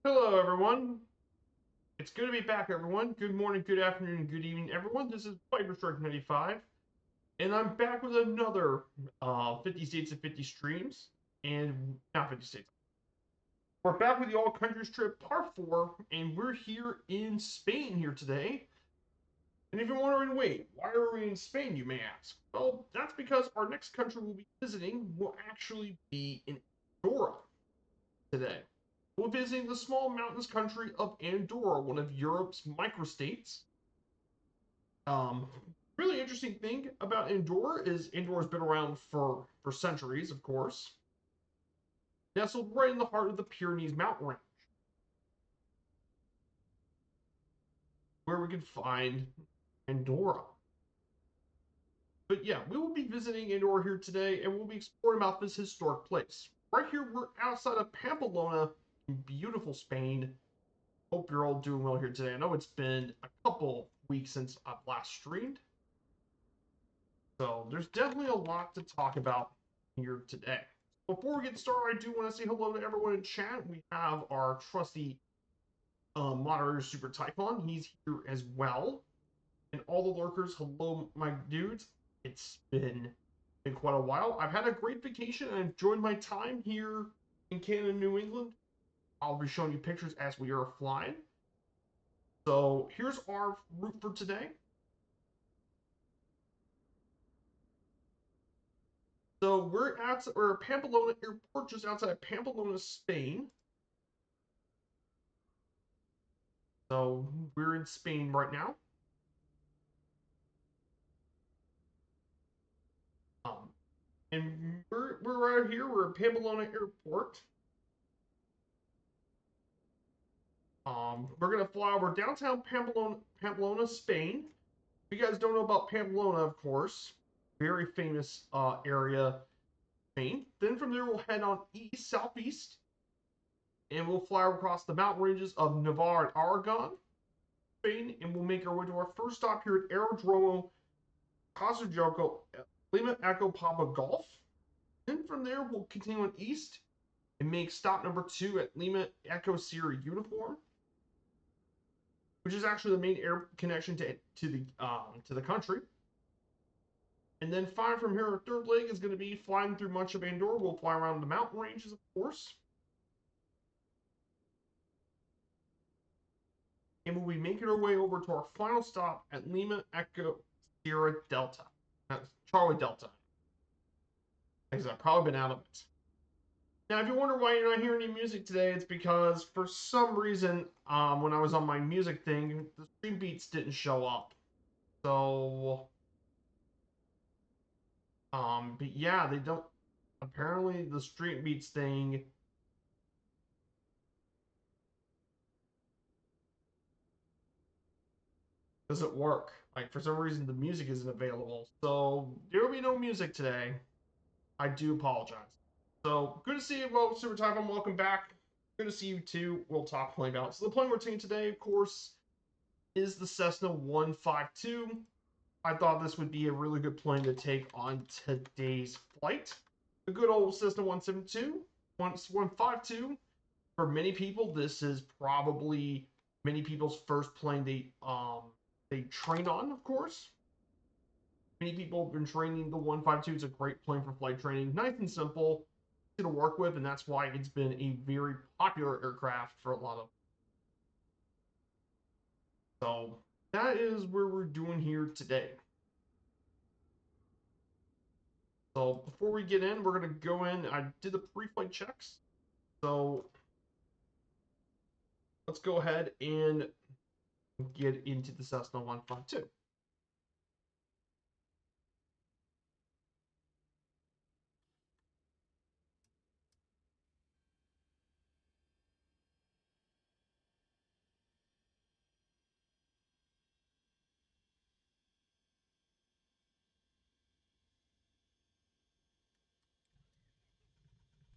Hello, everyone. It's good to be back, everyone. Good morning, good afternoon, and good evening, everyone. This is Piper Strike 95, and I'm back with another 50 States and 50 Streams, and not 50 States. We're back with the All Countries Trip Part 4, and we're here in Spain here today. And if you're wondering, wait, why are we in Spain, you may ask? Well, that's because our next country we'll be visiting will actually be in Andorra today. We're visiting the small mountainous country of Andorra, one of Europe's microstates. Um, Really interesting thing about Andorra is Andorra's been around for centuries, of course. Nestled right in the heart of the Pyrenees mountain range, where we can find Andorra. But yeah, we will be visiting Andorra here today, and we'll be exploring about this historic place. Right here, we're outside of Pamplona in beautiful Spain. Hope you're all doing well here today. I know it's been a couple weeks since I've last streamed, so there's definitely a lot to talk about here today. Before we get started, I do want to say hello to everyone in chat. We have our trusty moderator, Super Typhon. He's here as well. And all the lurkers, hello, my dudes. It's been quite a while. I've had a great vacation and enjoyed my time here in Canada and New England. I'll be showing you pictures as we are flying. So here's our route for today. So we're Pamplona Airport, just outside of Pamplona, Spain. So we're in Spain right now. Um, and we're right here. We're at Pamplona Airport. We're gonna fly over downtown Pamplona, Spain. If you guys don't know about Pamplona, of course, very famous area, Spain. Then from there we'll head on east, southeast, and we'll fly across the mountain ranges of Navarre and Aragon, Spain, and we'll make our way to our first stop here at Aerodromo Casajoco, Lima Echo Papa Golf. Then from there we'll continue on east and make stop number 2 at Lima Echo Sierra Uniform, which is actually the main air connection to the country. And then flying from here, our third leg is going to be flying through much of Andorra. We'll fly around the mountain ranges, of course. And we'll be making our way over to our final stop at Lima Echo Sierra Delta. Charlie Delta. Because I've probably been out of it. Now, if you wonder why you're not hearing any music today, it's because for some reason, when I was on my music thing, the stream beats didn't show up. So, but yeah, they don't. Apparently, the stream beats thing doesn't work. Like, for some reason, the music isn't available. So, there will be no music today. I do apologize. So, good to see you, well, Super Typhon. Welcome back. Good to see you too. We'll talk plane about. So, the plane we're taking today, of course, is the Cessna 152. I thought this would be a really good plane to take on today's flight. The good old Cessna 172, 152. For many people, this is probably many people's first plane they train on, of course. Many people have been training the 152. It's a great plane for flight training. Nice and simple to work with, and that's why it's been a very popular aircraft for a lot of. So that is where we're doing here today. So before we get in, we're going to go in. I did the pre-flight checks. So let's go ahead and get into the Cessna 152.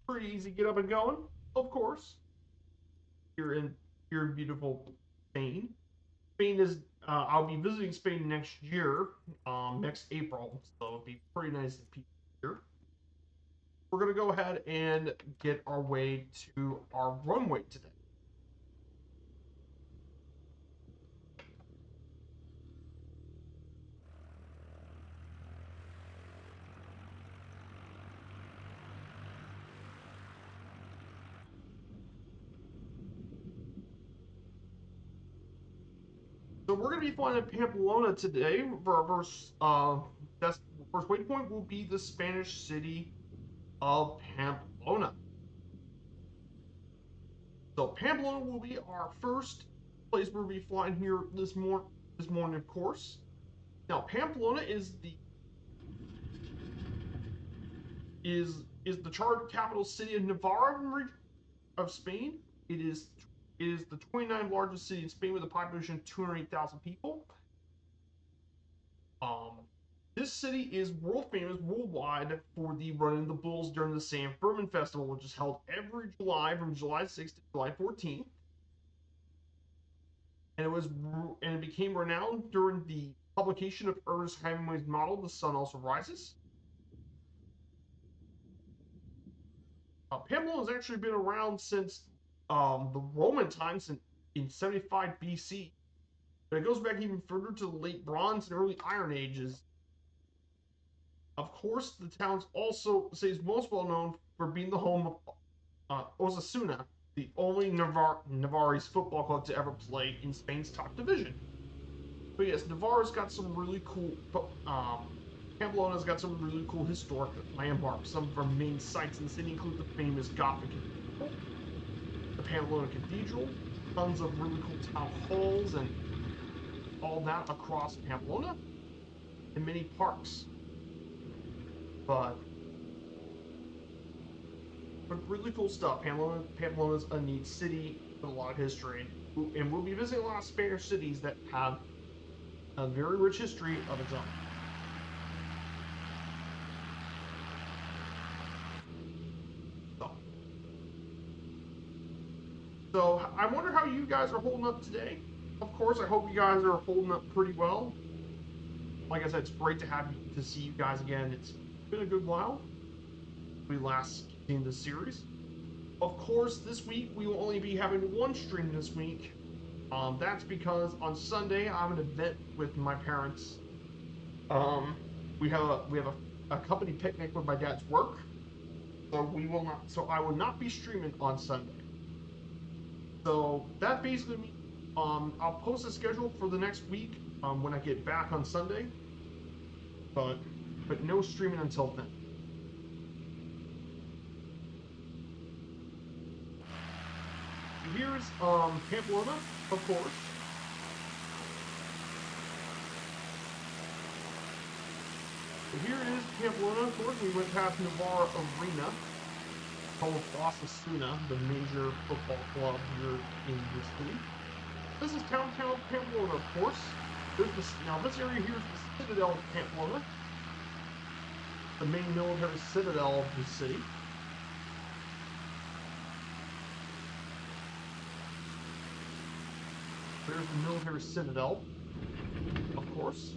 Pretty easy get up and going, of course. You're in beautiful Spain. Spain is I'll be visiting Spain next year, next April, so it'll be pretty nice and peaceful here. We're gonna go ahead and get our way to our runway today. So we're going to be flying to Pamplona today. For our first waypoint will be the Spanish city of Pamplona. So Pamplona will be our first place we'll be flying here this morning, of course. Now Pamplona is the chartered capital city of Navarra of Spain. It is the 29th largest city in Spain with a population of 208,000 people. This city is world famous worldwide for the running the bulls during the San Fermin Festival, which is held every July from July 6th to July 14th. And it became renowned during the publication of Ernest Hemingway's novel The Sun Also Rises. Pamplona has actually been around since the Roman times in 75 BC, but it goes back even further to the late Bronze and early Iron Ages. Of course, the town's also is most well known for being the home of Osasuna, the only Navarrese football club to ever play in Spain's top division. But yes, Navarra's got some really cool. Pamplona's got some really cool historic landmarks. Some of our main sites in the city include the famous Gothic Cathedral, the Pamplona Cathedral, tons of really cool town halls, and all that across Pamplona, and many parks. But really cool stuff. Pamplona is a neat city with a lot of history, and we'll be visiting a lot of Spanish cities that have a very rich history of its own. So I wonder how you guys are holding up today. Of course, I hope you guys are holding up pretty well. Like I said, it's great to see you guys again. It's been a good while. We last seen this series. Of course, this week we will only be having one stream this week. That's because on Sunday I have an event with my parents. We have a company picnic with my dad's work, so I will not be streaming on Sunday. So that basically means I'll post a schedule for the next week when I get back on Sunday, but no streaming until then. Here's Pamplona, of course. So here is Pamplona, of course. We went past Navarra Arena, home of Osasuna, the major football club here in this city. This is town Pamplona, of course. Now this area here is the Citadel of Pamplona, the main military citadel of the city. There's the military citadel, of course.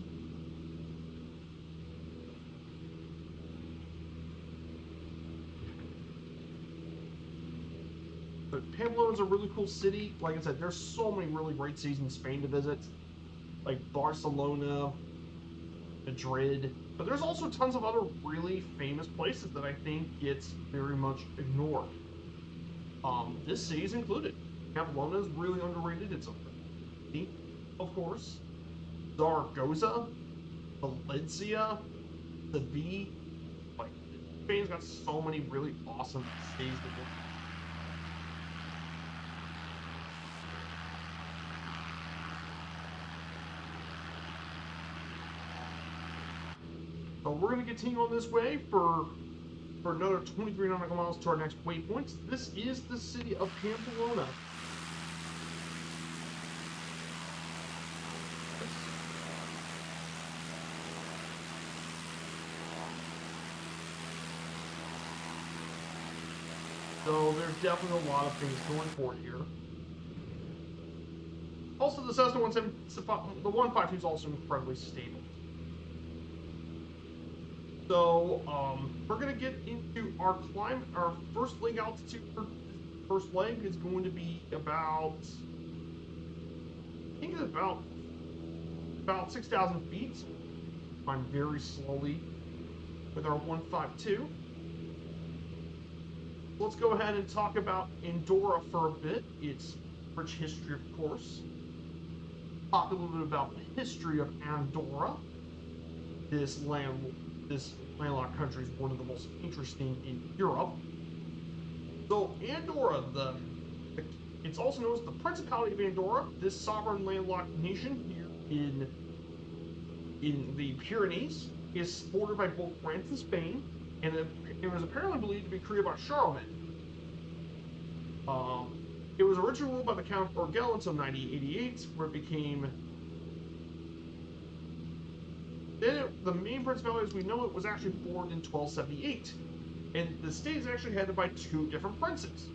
But Pamplona is a really cool city. Like I said, there's so many really great cities in Spain to visit, like Barcelona, Madrid. But there's also tons of other really famous places that I think gets very much ignored. This city is included. Pamplona is really underrated. It's a of course, Zaragoza, Valencia, Seville. Like, Spain's got so many really awesome cities to visit. So we're going to continue on this way for another 23 nautical miles to our next waypoint. This is the city of Pamplona. So there's definitely a lot of things going for it here. Also, the Cessna 117, the 152 is also incredibly stable. So we're gonna get into our climb. Our first leg altitude for first leg is going to be about, I think it's about 6,000 feet. Climb very slowly with our 152. Let's go ahead and talk about Andorra for a bit. Its rich history, of course. talk a little bit about the history of Andorra. This landlocked country is one of the most interesting in Europe. So Andorra, it's also known as the Principality of Andorra. This sovereign landlocked nation here in the Pyrenees is bordered by both France and Spain, and it was apparently believed to be created by Charlemagne. It was originally ruled by the Count of Urgell until 988, where it became. Then the main principality as we know it was actually formed in 1278, and the state is actually headed by two different princes,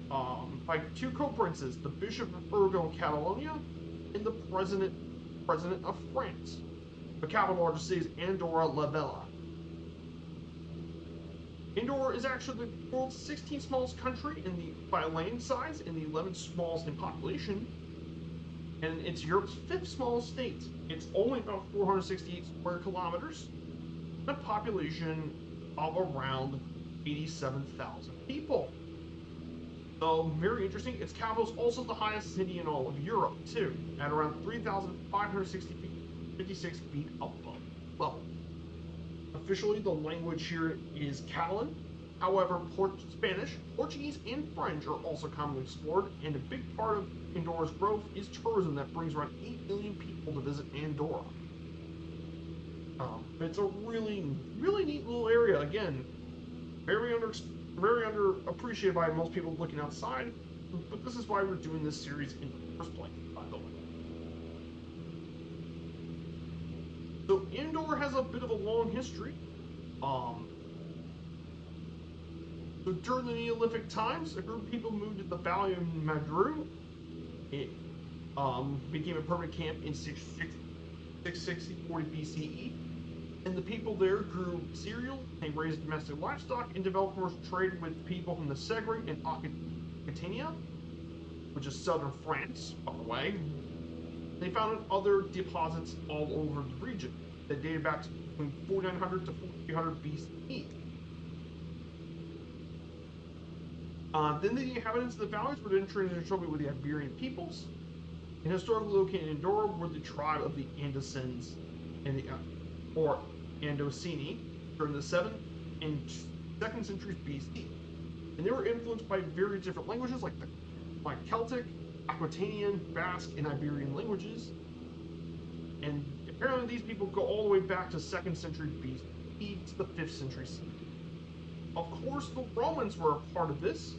by two co-princes, the Bishop of Urgell in Catalonia, and the President of France. The capital largest city is Andorra la Vella. Andorra is actually the world's 16th smallest country by land size and the 11th smallest in population, and it's Europe's 5th smallest state. It's only about 468 square kilometers, and a population of around 87,000 people. So very interesting. Its capital is also the highest city in all of Europe too, at around 3,556 feet above level. Officially, the language here is Catalan. However, Spanish, Portuguese, and French are also commonly explored, and a big part of Andorra's growth is tourism that brings around 8 million people to visit Andorra. It's a really neat little area. Again, very underappreciated by most people looking outside, but this is why we're doing this series in the first place, by the way. So Andorra has a bit of a long history. So during the Neolithic times, a group of people moved to the Valley of Madru. It became a permanent camp in 660-40 BCE. And the people there grew cereal, they raised domestic livestock, and developed commercial trade with people from the Segre and Aquitania, which is southern France, by the way. They found other deposits all over the region that dated back to between 4900 to 4300 BCE. Then the inhabitants of the valleys were then traded in trouble with the Iberian peoples, and historically located in Andorra were the tribe of the Andosins and or Andosini during the 7th and 2nd centuries BC. And they were influenced by very different languages like Celtic, Aquitanian, Basque, and Iberian languages. And apparently these people go all the way back to 2nd century BC to the 5th century CE. Of course, the Romans were a part of this,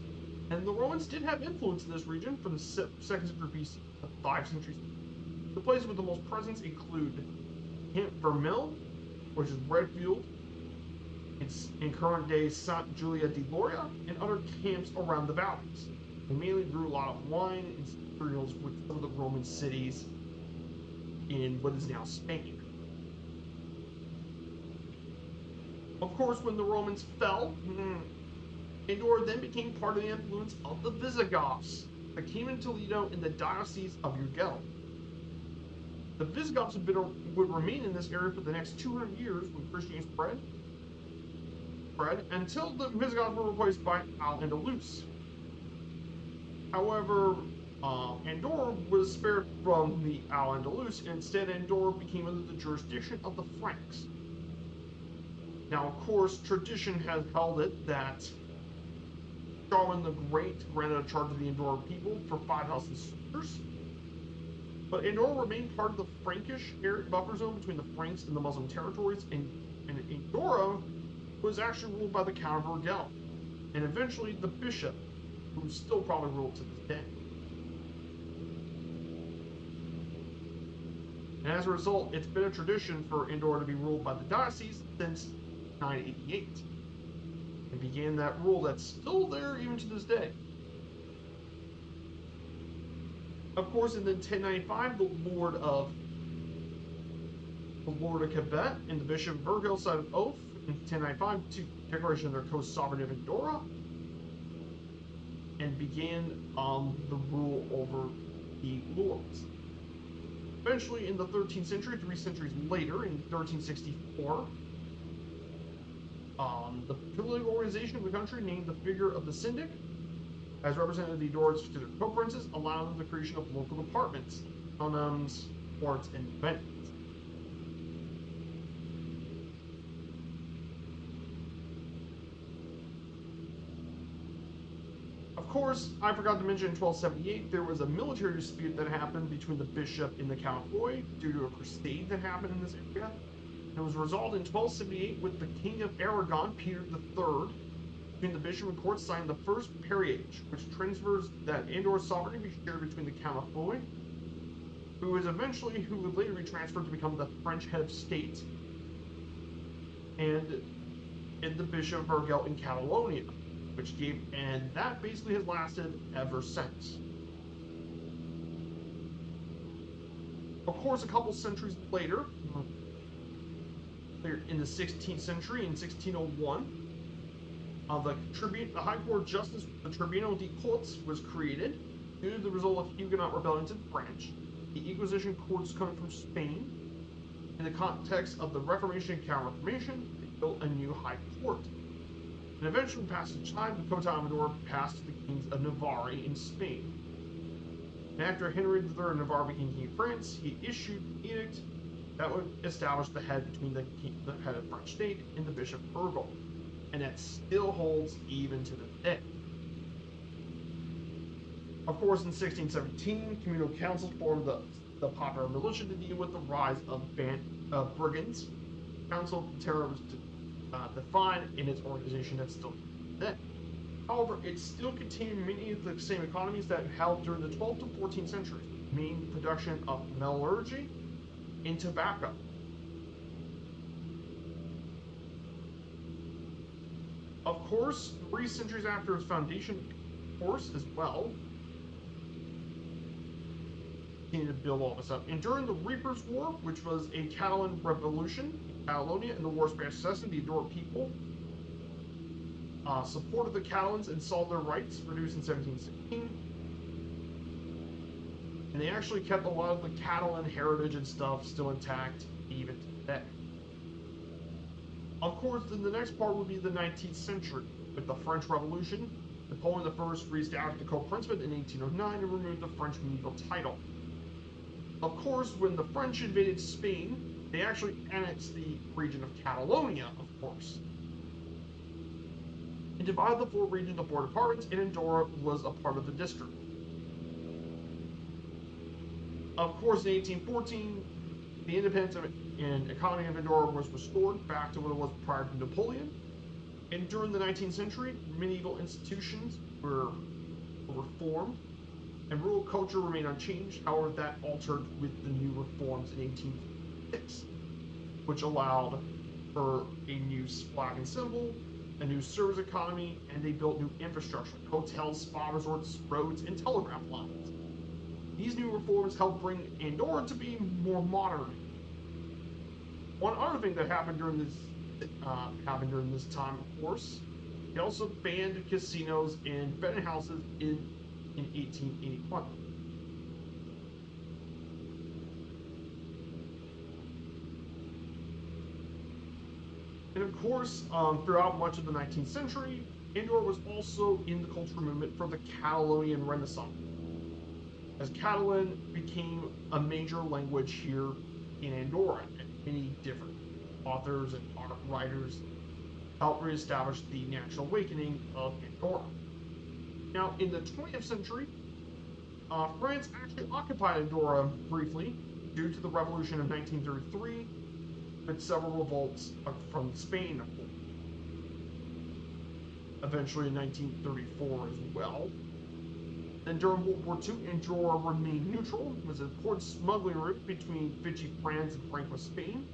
and the Romans did have influence in this region from the 2nd century BC to the 5th century CE. The places with the most presence include Camp Vermil, which is Redfield, it's in current day Sant Julia de Loria, and other camps around the valleys. They mainly grew a lot of wine and cereals with some of the Roman cities in what is now Spain. Of course, when the Romans fell, Andorra then became part of the influence of the Visigoths that came in Toledo in the Diocese of Urgell. The Visigoths would remain in this area for the next 200 years when Christianity spread until the Visigoths were replaced by Al-Andalus. However, Andorra was spared from the Al-Andalus, and instead Andorra became under the jurisdiction of the Franks. Now, of course, tradition has held it that Charlemagne the Great granted a charge of the Andorra people for 5,000 soldiers, but Andorra remained part of the Frankish buffer zone between the Franks and the Muslim territories, and Andorra was actually ruled by the Count of Urgell, and eventually the bishop, who still probably ruled to this day. And as a result, it's been a tradition for Andorra to be ruled by the diocese since 988. And began that rule that's still there even to this day. Of course, in 1095, the Lord of Quebec and the Bishop of Urgell signed an oath in 1095 to declaration of their coast sovereignty of Andorra, and began the rule over the lords. Eventually, in the 13th century, 3 centuries later, in 1364, the political organization of the country named the figure of the syndic as representative of the Andorrans to their co-princes, allowing the creation of local departments. Condoms, ports, and vents. Of course, I forgot to mention in 1278 there was a military dispute that happened between the bishop and the Count of Foy due to a crusade that happened in this area. It was resolved in 1278 with the King of Aragon, Peter III, between the bishop and court signing the first Periage, which transfers that Andorra's sovereignty be shared between the Count of Foy, who would later be transferred to become the French head of state, and the Bishop of Urgell in Catalonia, and that basically has lasted ever since. Of course, a couple centuries later, in the 16th century, in 1601, the High Court of Justice, the Tribunal de Cortes, was created due to the result of Huguenot rebellions in France. The Inquisition courts coming from Spain. In the context of the Reformation and Counter-Reformation, they built a new High Court. And eventually, with passage of time, the Coat of Andorra passed to the kings of Navarre in Spain. And after Henry III of Navarre became king of France, he issued an edict that would establish the head between the head of French state and the Bishop of Urgell. And that still holds even to this day. Of course, in 1617, communal councils formed the popular militia to deal with the rise of brigands. Council of Terror was defined in its organization that's still today. However, it still continued many of the same economies that held during the 12th to 14th centuries, main production of metallurgy and tobacco. Of course, 3 centuries after its foundation, of course, as well, continued to build all this up. And during the Reapers' War, which was a Catalan revolution in Catalonia and the War of Spanish Succession, the Andorra people supported the Catalans and saw their rights reduced in 1716. And they actually kept a lot of the Catalan heritage and stuff still intact even today. Of course, then the next part would be the 19th century, with the French Revolution. Napoleon I re-established the co-principate in 1809 and removed the French medieval title. Of course, when the French invaded Spain, they actually annexed the region of Catalonia, of course, and divided the 4 regions into 4 departments, and Andorra was a part of the district. Of course, in 1814, the independence and economy of Andorra was restored back to what it was prior to Napoleon. And during the 19th century, medieval institutions were reformed, and rural culture remained unchanged. However, that altered with the new reforms in 1806, which allowed for a new flag and symbol, a new service economy, and they built new infrastructure, hotels, spa resorts, roads, and telegraph lines. These new reforms helped bring Andorra to be more modern. One other thing that happened during this time, of course, it also banned casinos and betting houses in 1881. And of course, throughout much of the 19th century, Andorra was also in the cultural movement for the Catalonian Renaissance, as Catalan became a major language here in Andorra, and many different authors and writers helped reestablish the national awakening of Andorra. Now, in the 20th century, France actually occupied Andorra briefly due to the revolution of 1933, with several revolts from Spain, of course. Eventually in 1934 as well. Then during World War II, Andorra remained neutral. It was an important smuggling route between Vichy France and Franco Spain.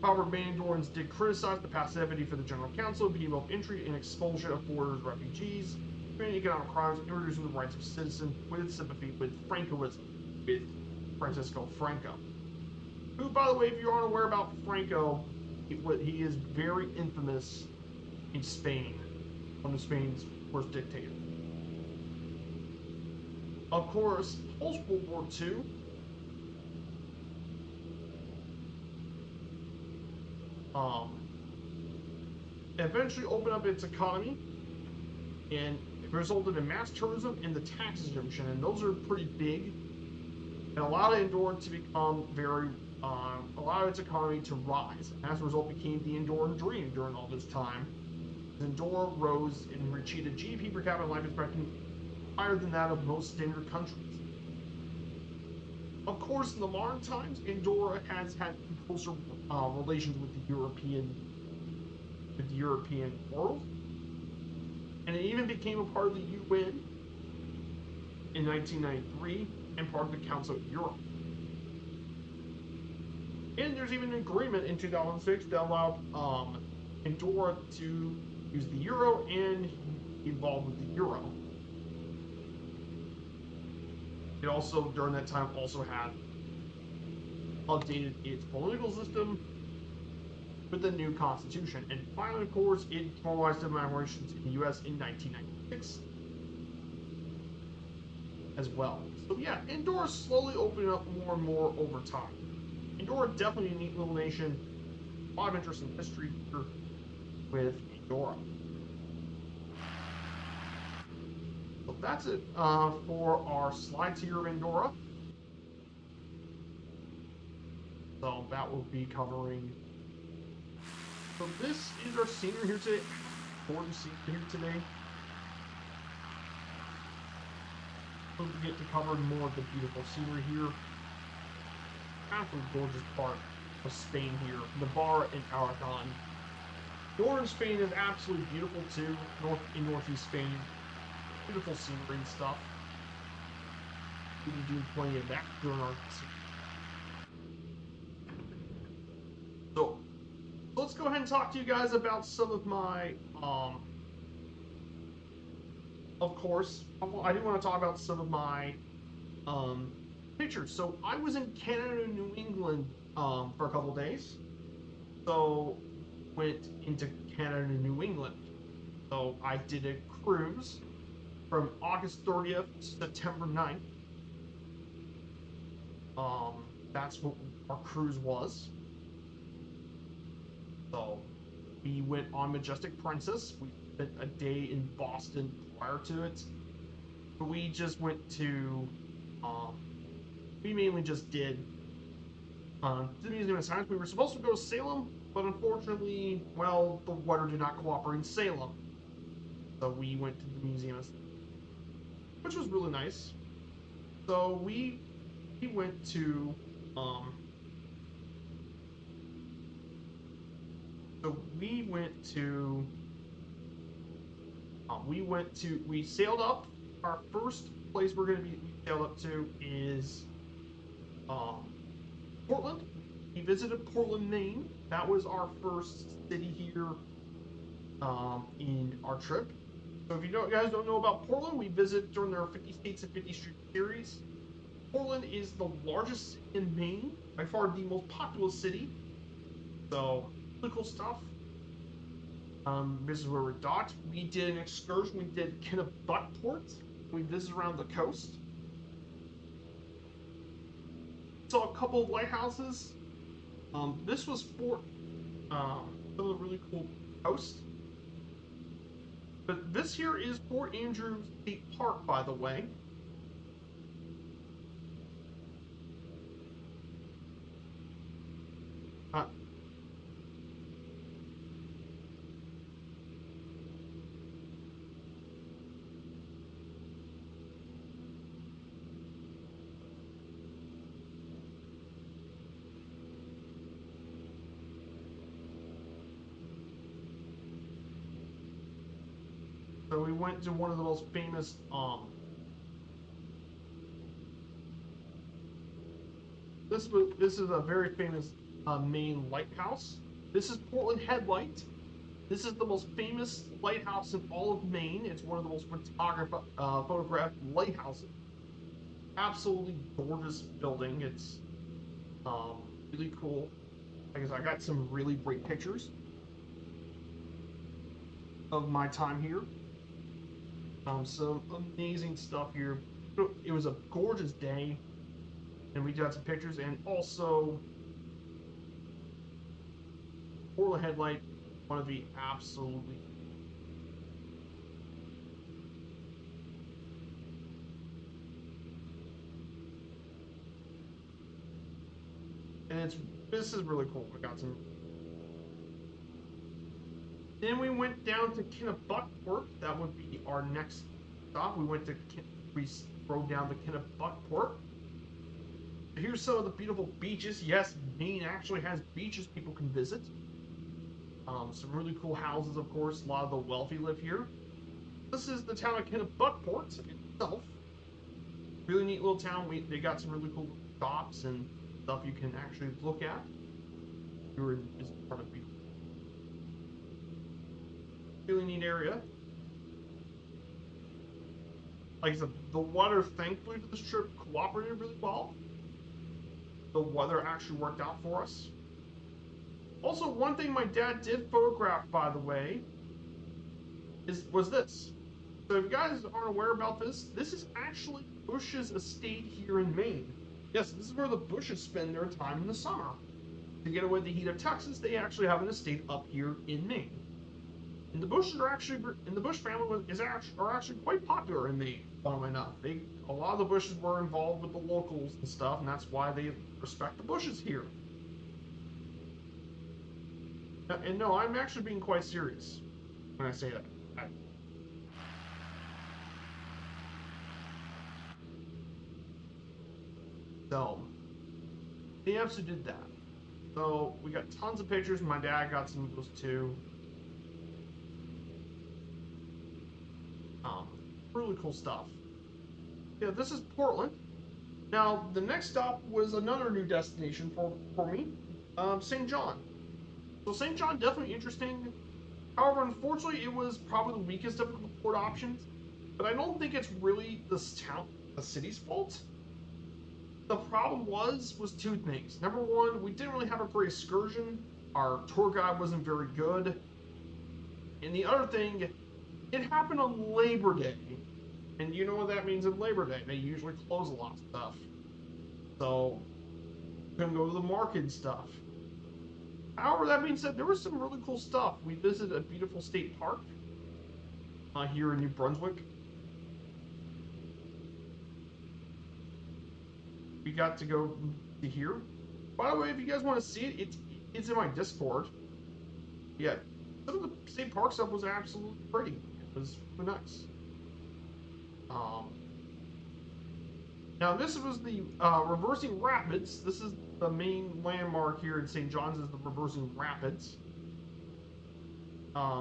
However, many Andorrans did criticize the passivity for the General Council, being both entry and expulsion of foreigners, refugees, committing economic crimes, and reducing the rights of citizens with sympathy with Francoism, with Francisco Franco. Who, by the way, if you aren't aware about Franco, he is very infamous in Spain, one of Spain's worst dictators. Of course, post-World War II, eventually opened up its economy and resulted in mass tourism and the tax exemption, and those are pretty big, and allowed Andorra to become allowed its economy to rise, and as a result became the Andorran dream during all this time. Andorra rose and achieved a GDP per capita life expectancy higher than that of most standard countries. Of course, in the modern times, Andorra has had closer relations with the European world, and it even became a part of the UN in 1993 and part of the Council of Europe. And there's even an agreement in 2006 that allowed Andorra to use the euro and evolve with the euro. It also, during that time, also had updated its political system with the new constitution. And finally, of course, it formalized diplomatic relations in the U.S. in 1996 as well. So yeah, Andorra's slowly opening up more and more over time. Andorra, definitely a neat little nation. A lot of interesting history here with Andorra. So that's it for our slides here of Andorra. So that will be covering. So this is our scenery here today. Gorgeous scenery here today. We'll get to cover more of the beautiful scenery here. Absolutely gorgeous part of Spain here. Navarra and Aragon. Northern Spain is absolutely beautiful too. Northeast Spain. Beautiful scenery and stuff. We can do plenty of that during our So let's go ahead and talk to you guys about some of my of course, I do want to talk about some of my pictures. So I was in Canada and New England for a couple days. So went into Canada and New England. So I did a cruise from August 30th to September 9th. That's what our cruise was. So we went on Majestic Princess. We spent a day in Boston prior to it. But we just went to we mainly just did the Museum of Science. We were supposed to go to Salem, but unfortunately, well, the weather did not cooperate in Salem. So we went to the Museum of Science, which was really nice. So we went to we sailed up. Our first place we sailed up to is Portland. We visited Portland, Maine. That was our first city here in our trip. So if you guys don't know about Portland, we visit during their 50 States and 50 Street series. Portland is the largest city in Maine, by far the most populous city. So really cool stuff. This is where we docked. We did an excursion. We did Kennebunkport. We visited around the coast. Saw a couple of lighthouses. This was Fort, some of the really cool coast. But this here is Fort Andrews State Park, by the way. So we went to one of the most famous this is a very famous Maine lighthouse. This is Portland Headlight. This is the most famous lighthouse in all of Maine. It's one of the most photographed lighthouses. Absolutely gorgeous building. It's really cool. I guess I got some really great pictures of my time here. Some amazing stuff here. It was a gorgeous day, and we got some pictures, and also Portland Headlight, one of the absolutely And this is really cool. We got some. Then we went down to Kennebunkport. That would be our next stop. We rode down to Kennebunkport. Here's some of the beautiful beaches. Yes, Maine actually has beaches people can visit. Some really cool houses, of course. A lot of the wealthy live here. This is the town of Kennebunkport itself. Really neat little town. They got some really cool shops and stuff you can actually look at. You're in this part of beautiful. Really neat area. Like I said, the weather, thankfully, for this trip cooperated really well. The weather actually worked out for us. Also, one thing my dad did photograph, by the way, was this. So if you guys aren't aware about this, this is actually Bush's estate here in Maine. Yes, this is where the Bushes spend their time in the summer. To get away with the heat of Texas, they actually have an estate up here in Maine. And the Bushes are actually, and the Bush family are actually quite popular in Maine, funnily enough. A lot of the Bushes were involved with the locals and stuff, and that's why they respect the Bushes here. And no, I'm actually being quite serious when I say that. So, they absolutely did that. So, we got tons of pictures. My dad got some of those too. Really cool stuff. Yeah, this is Portland. Now, the next stop was another new destination for me, St. John. So St. John, definitely interesting. However, unfortunately, it was probably the weakest of the port options. But I don't think it's really the city's fault. The problem was two things. Number one, we didn't really have a great excursion. Our tour guide wasn't very good. And the other thing, it happened on Labor Day. And you know what that means on Labor Day. They usually close a lot of stuff. So, couldn't go to the market and stuff. However, that being said, there was some really cool stuff. We visited a beautiful state park here in New Brunswick. We got to go to here. By the way, if you guys want to see it, it's in my Discord. Yeah, some of the state park stuff was absolutely pretty. It was really nice. Now this was the Reversing Rapids. This is the main landmark here in St. John's, is the Reversing Rapids.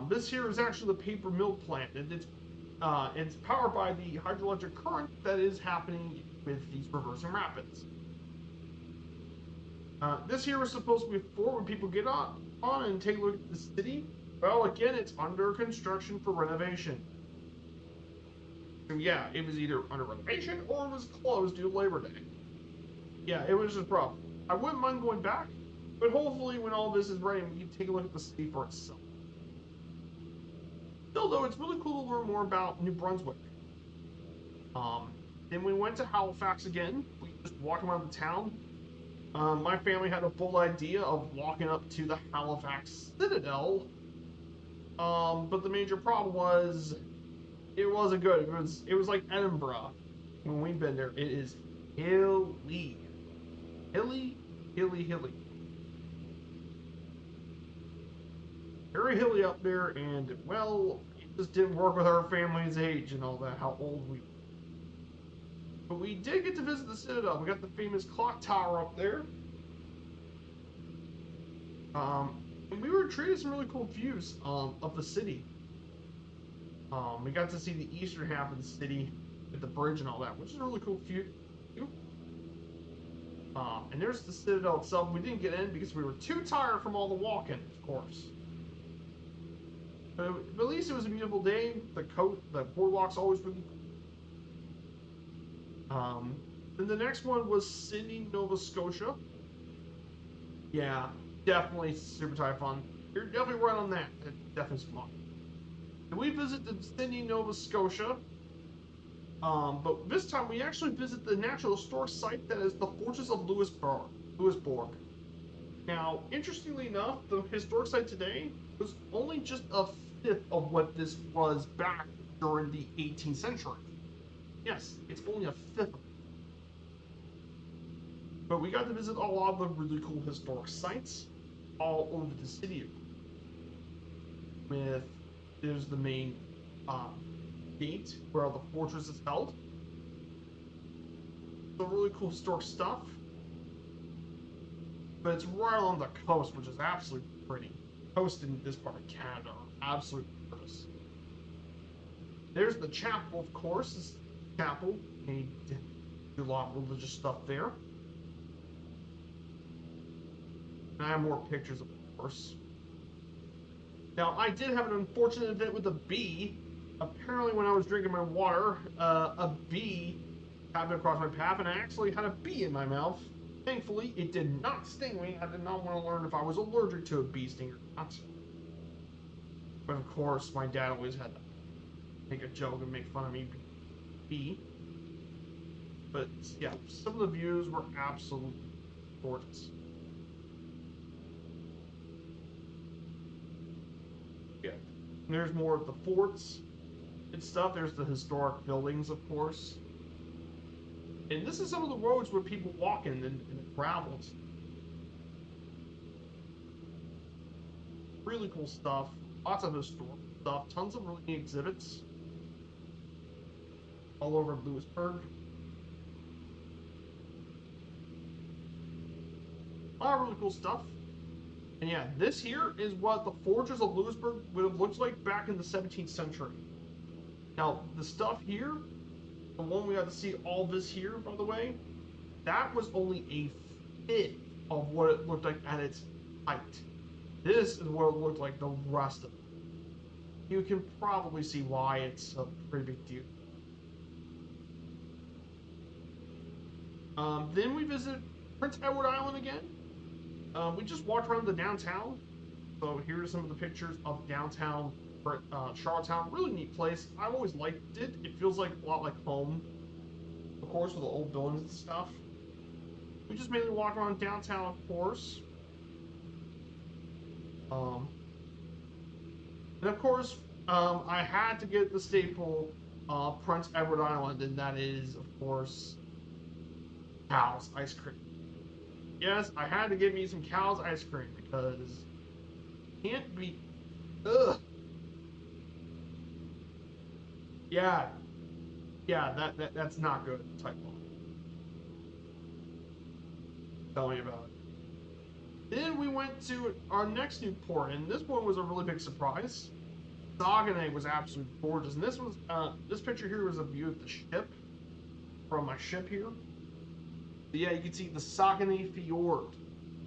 This here is actually the paper mill plant, and it's powered by the hydroelectric current that is happening with these Reversing Rapids. This here was supposed to be for when people get on and take a look at the city. Well, again, it's under construction for renovation. So yeah, it was either under renovation or it was closed due to Labor Day. Yeah, it was just a problem. I wouldn't mind going back, but hopefully when all this is ready, we can take a look at the city for itself. Still, though, it's really cool to learn more about New Brunswick. Then we went to Halifax again. We just walked around the town. My family had a bold idea of walking up to the Halifax Citadel. But the major problem was it wasn't good. It was like Edinburgh when we've been there. It is hilly. Hilly. Very hilly up there, and well, it just didn't work with our family's age and all that, how old we were. But we did get to visit the Citadel. We got the famous clock tower up there. And we were treated some really cool views of the city. We got to see the eastern half of the city with the bridge and all that, which is a really cool view. And there's the Citadel itself. We didn't get in because we were too tired from all the walking, of course. But at least it was a beautiful day. The boardwalk's always really cool. Then the next one was Sydney, Nova Scotia. Yeah, definitely super type fun. You're definitely right on that. It's definitely fun. And we visited Sydney, Nova Scotia. But this time we actually visit the natural historic site that is the Fortress of Louisbourg. Now, interestingly enough, the historic site today was only just a fifth of what this was back during the 18th century. Yes, it's only a fifth. But we got to visit a lot of the really cool historic sites all over the city. There's the main gate where all the fortress is held. So really cool historic stuff. But it's right on the coast, which is absolutely pretty. Coast in this part of Canada are absolutely gorgeous. There's the chapel, of course. This chapel, they do a lot of religious stuff there. And I have more pictures, of course. Now, I did have an unfortunate event with a bee. Apparently, when I was drinking my water, a bee happened across my path, and I actually had a bee in my mouth. Thankfully, it did not sting me. I did not want to learn if I was allergic to a bee sting or not. But of course, my dad always had to make a joke and make fun of me bee. But yeah, some of the views were absolutely gorgeous. Yeah, there's more of the forts and stuff. There's the historic buildings, of course. And this is some of the roads where people walk in and travels. Really cool stuff. Lots of historic stuff. Tons of really neat exhibits. All over Lewisburg. A lot of really cool stuff. And yeah, this here is what the fortress of Lewisburg would have looked like back in the 17th century. Now, the stuff here, the one we got to see all this here, by the way, that was only a fifth of what it looked like at its height. This is what it looked like the rest of it. You can probably see why it's a pretty big deal. Then we visit Prince Edward Island again. We just walked around the downtown. So here are some of the pictures of downtown Charlottetown. Really neat place. I've always liked it. It feels like a lot like home. Of course, with the old buildings and stuff. We just mainly walk around downtown, of course. And of course, I had to get the staple Prince Edward Island, and that is, of course, Cal's ice cream. Yes, I had to get me some Cal's ice cream because can't be. Ugh. Yeah, that's not good. Type 1. Tell me about it. Then we went to our next new port, and this one was a really big surprise. Saguenay was absolutely gorgeous, and this picture here was a view of the ship from my ship here. So yeah, you can see the Saguenay Fjord.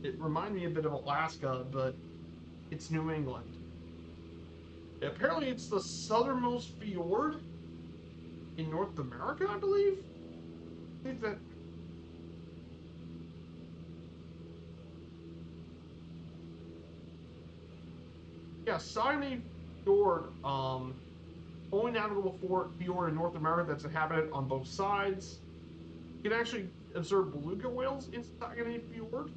It reminded me a bit of Alaska, but it's New England. Apparently, it's the southernmost fjord in North America, I believe. I think that. Yeah, Saguenay Fjord, only navigable fjord in North America that's inhabited on both sides. You can actually observe beluga whales in Saguenay Fjord.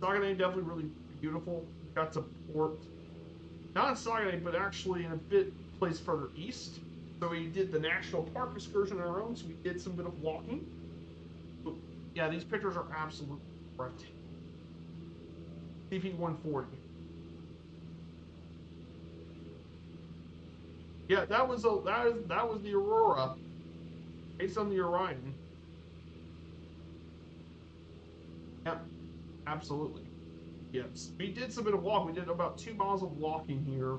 Saguenay definitely really beautiful. Got to port, not in Saguenay, but actually in a place further east. So we did the national park excursion on our own. So we did some bit of walking. But yeah, these pictures are absolutely breathtaking. CP 140. Yeah, that was the Aurora, based on the Orion. Yep, absolutely. Yes, we did some bit of walk. We did about 2 miles of walking here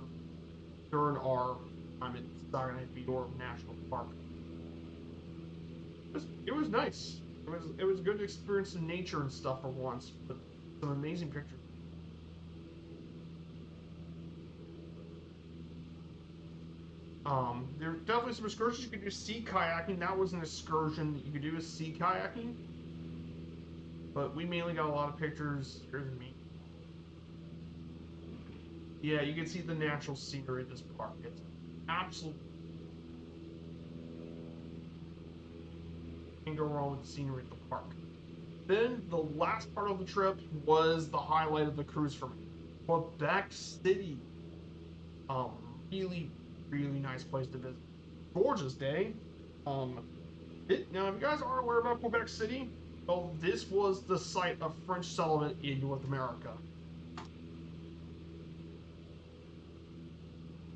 during our time at Saguenay Fjord National Park. It was nice. It was good to experience some nature and stuff for once, but some amazing pictures. There were definitely some excursions. You could do sea kayaking. That was an excursion that you could do is sea kayaking. But we mainly got a lot of pictures. Here's me. Yeah, you can see the natural scenery of this park. It's absolutely. Can't go wrong with the scenery of the park. Then the last part of the trip was the highlight of the cruise for me. Quebec City. Really, really nice place to visit. Gorgeous day. Now, if you guys aren't aware about Quebec City, Well, this was the site of French settlement in North America.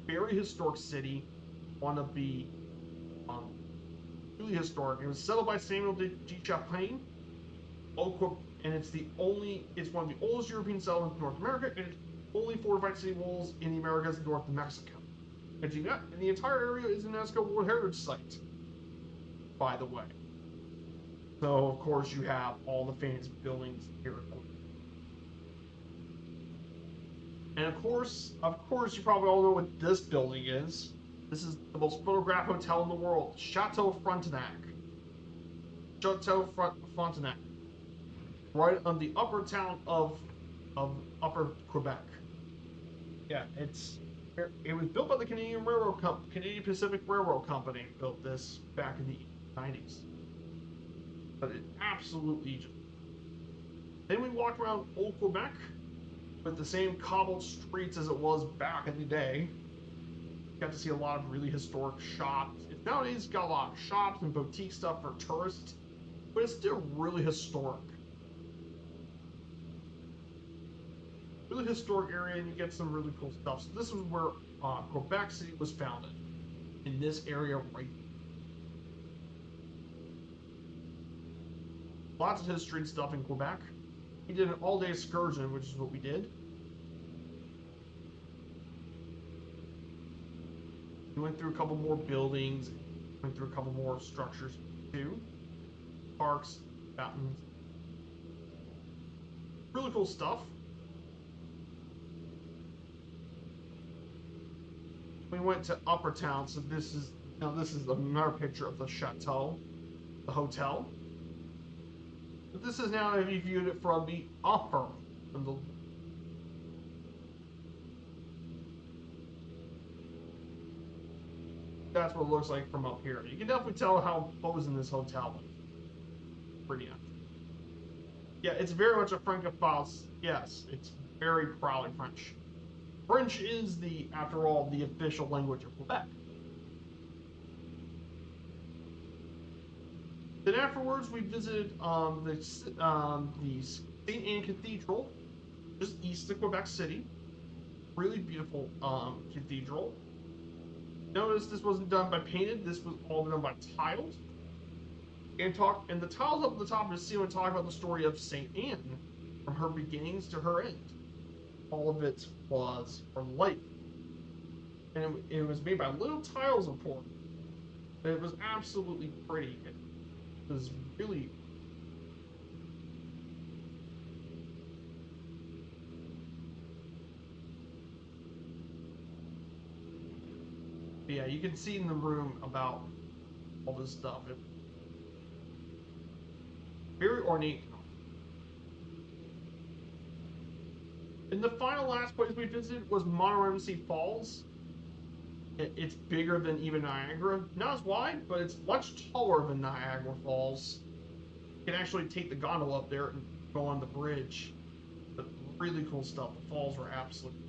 Very historic city. Want to be really historic. It was settled by Samuel de Champlain, and it's one of the oldest European settlements in North America, and it's only fortified city walls in the Americas north of Mexico. And the entire area is a UNESCO World Heritage Site, by the way. So, of course, you have all the famous buildings here. And of course, you probably all know what this building is. This is the most photographed hotel in the world, Chateau Frontenac. Frontenac, right on the upper town of Upper Quebec. Yeah, it was built by the Canadian Pacific Railroad Company. Built this back in the 90s. But it absolutely just. Then we walked around Old Quebec with the same cobbled streets as it was back in the day. Got to see a lot of really historic shops. Nowadays, got a lot of shops and boutique stuff for tourists, but it's still really historic. Really historic area, and you get some really cool stuff. So this was where Quebec City was founded, in this area right here. Lots of history and stuff in Quebec. We did an all-day excursion, which is what we did. We went through a couple more buildings, went through a couple more structures too. Parks, fountains. Really cool stuff. We went to Upper Town, so this is another picture of the chateau, the hotel. But this is now if you viewed it from the upper, that's what it looks like from up here. You can definitely tell how imposing this hotel was. Pretty nice. Yeah, it's very much a Francophile. Yes, it's very proudly French. French is after all, the official language of Quebec. Then afterwards, we visited the St. Anne Cathedral, just east of Quebec City. Really beautiful cathedral. Notice this wasn't done by painted. This was all done by tiles. And the tiles up at the top of the ceiling talk about the story of St. Anne, from her beginnings to her end. All of it was her life, and it was made by little tiles of pork. It was absolutely pretty. It was really. But yeah, you can see in the room about all this stuff. Very ornate. And the last place we visited was Montmorency Falls. It's bigger than even Niagara. Not as wide, but it's much taller than Niagara Falls. You can actually take the gondola up there and go on the bridge. But really cool stuff. The falls were absolutely.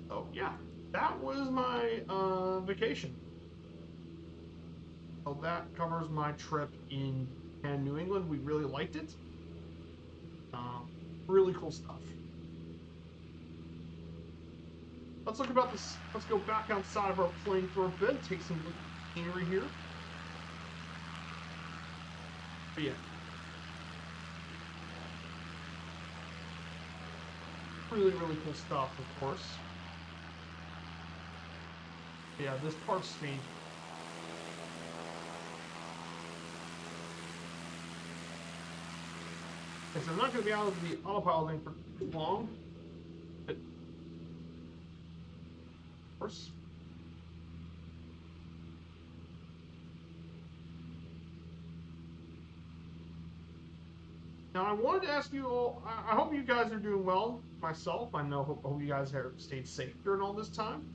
So yeah, that was my vacation. So that covers my trip in New England. We really liked it. Really cool stuff. Let's look about this. Let's go back outside of our plane for a bit. Take some look at the scenery here. But yeah, really cool stuff, of course. But yeah, this part's strange. Because I'm not going to be out of the autopiloting for too long. But of course. Now I wanted to ask you all. I hope you guys are doing well. Myself, I know. Hope you guys have stayed safe during all this time.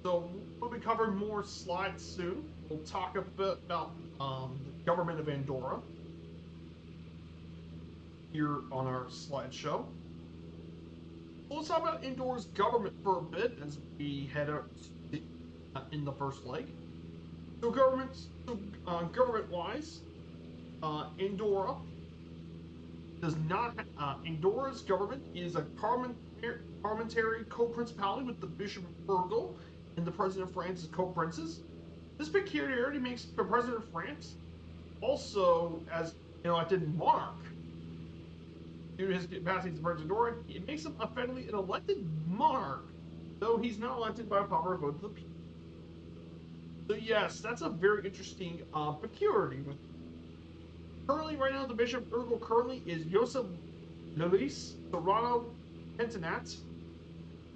So we'll be covering more slides soon. We'll talk a bit about the government of Andorra here on our slideshow. So let's talk about Andorra's government for a bit as we head out in the first leg. So government-wise, Andorra does not. Andorra's government is a parliamentary co-principality with the Bishop of Urgel and the President of France as co-princes. This peculiarity makes the President of France also as an elected monarch. Due to his capacity as President of Andorra, it makes him effectively an elected monarch, though he's not elected by a popular vote of the people. So yes, that's a very interesting peculiarity. Currently, right now, the Bishop of Urgel currently is Joseph Luis Serrano Pentinat,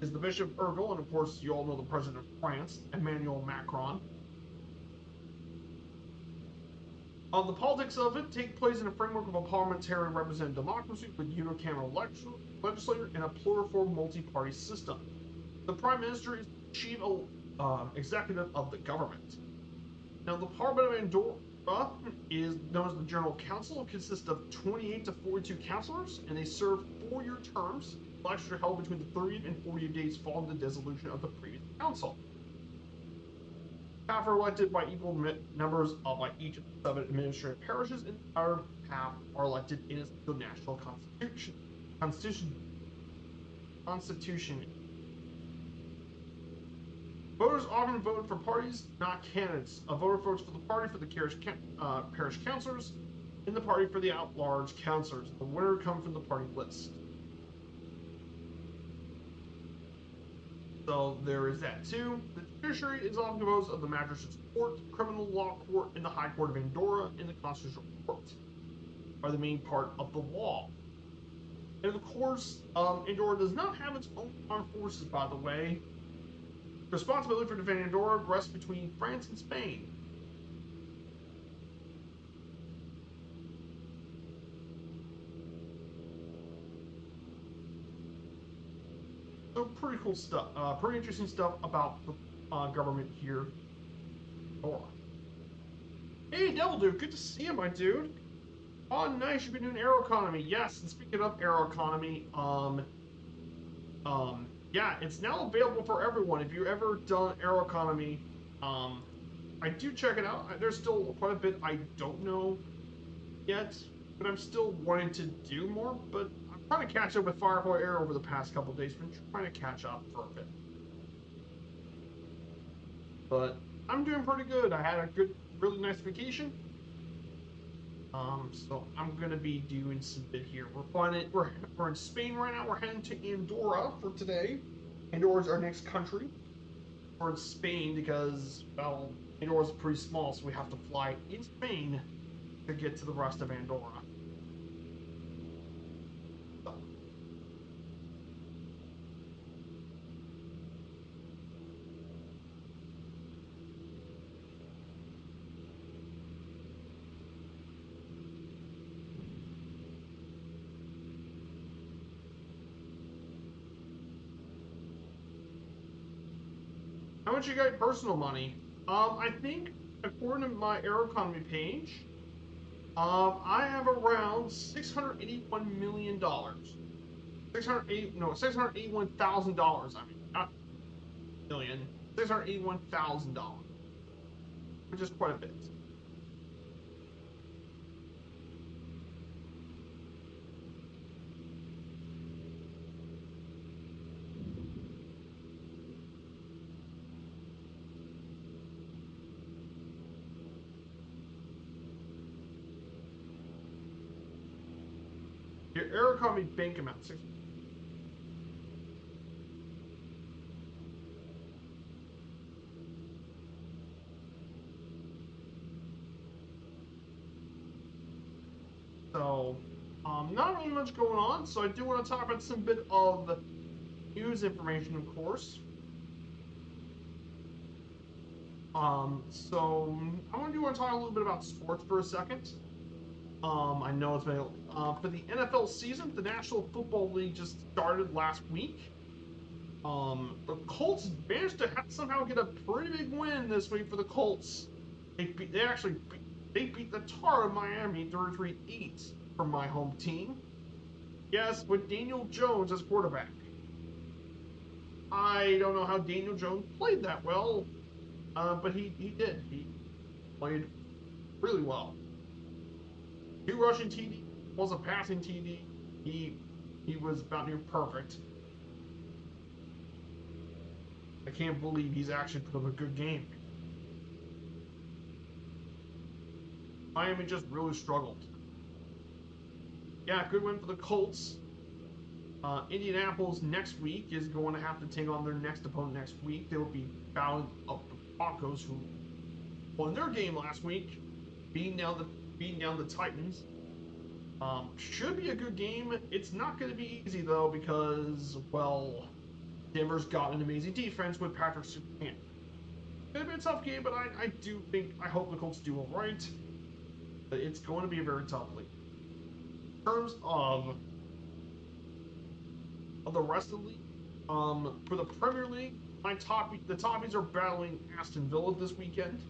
is the Bishop of Urgel, and of course, you all know the President of France, Emmanuel Macron. The politics of it take place in a framework of a parliamentary representative democracy with unicameral legislature and a pluriform multi-party system. The Prime Minister is the chief executive of the government. Now, the Parliament of Andorra is known as the General Council. It consists of 28 to 42 councillors, and they serve 4-year terms. Elections are held between the 30th and 40th days following the dissolution of the previous council. Half are elected by equal numbers by each of the 7 administrative parishes, and the other half are elected in the national constitution. Voters often vote for parties, not candidates. A voter votes for the party for the parish councillors, and the party for the at-large councillors. The winner comes from the party list. So there is that too. The judiciary is often composed of the Magistrates' Court, Criminal Law Court, and the High Court of Andorra, and the Constitutional Court are the main part of the law. And of course, Andorra does not have its own armed forces, by the way. The responsibility for defending Andorra rests between France and Spain. So pretty cool stuff, pretty interesting stuff about the government here. Hey, Devil Dude, good to see you, my dude. Oh, nice, you've been doing aero economy. Yes, and speaking of aero economy, yeah, it's now available for everyone. If you've ever done aero economy, I do check it out. There's still quite a bit I don't know yet, but I'm still wanting to do more. But I'm trying to catch up with Firefly Air over the past couple of days. Been trying to catch up for a bit, but I'm doing pretty good. I had a really nice vacation. So I'm gonna be doing some bit here. We're in Spain right now. We're heading to Andorra for today. Andorra's our next country. We're in Spain because, well, Andorra's pretty small, so we have to fly in Spain to get to the rest of Andorra. So. How much you got personal money? I think according to my aero economy page, I have around $681 million. $681,000. I mean, not million. $681,000, which is quite a bit. Your air economy bank amount. So, not really much going on. So I do want to talk about some bit of news information, of course. So I want to talk a little bit about sports for a second. I know it's been for the NFL season. The National Football League just started last week. The Colts managed to somehow get a pretty big win this week for the Colts. They actually beat the tar of Miami 33-8 from my home team. Yes, with Daniel Jones as quarterback. I don't know how Daniel Jones played that well, but he did. He played really well. 2 rushing TD, was a passing TD. He was about near perfect. I can't believe he's actually put up a good game. Miami just really struggled. Yeah, good win for the Colts. Indianapolis next week is going to have to take on their next opponent next week. They will be battling up the Broncos, who won their game last week, beating down the Titans. Should be a good game. It's not going to be easy though because, well, Denver's got an amazing defense with Patrick Surtain. It'll be a tough game, but I hope the Colts do all right. But it's going to be a very tough league. In terms of the rest of the league, for the Premier League, the Toppies are battling Aston Villa this weekend.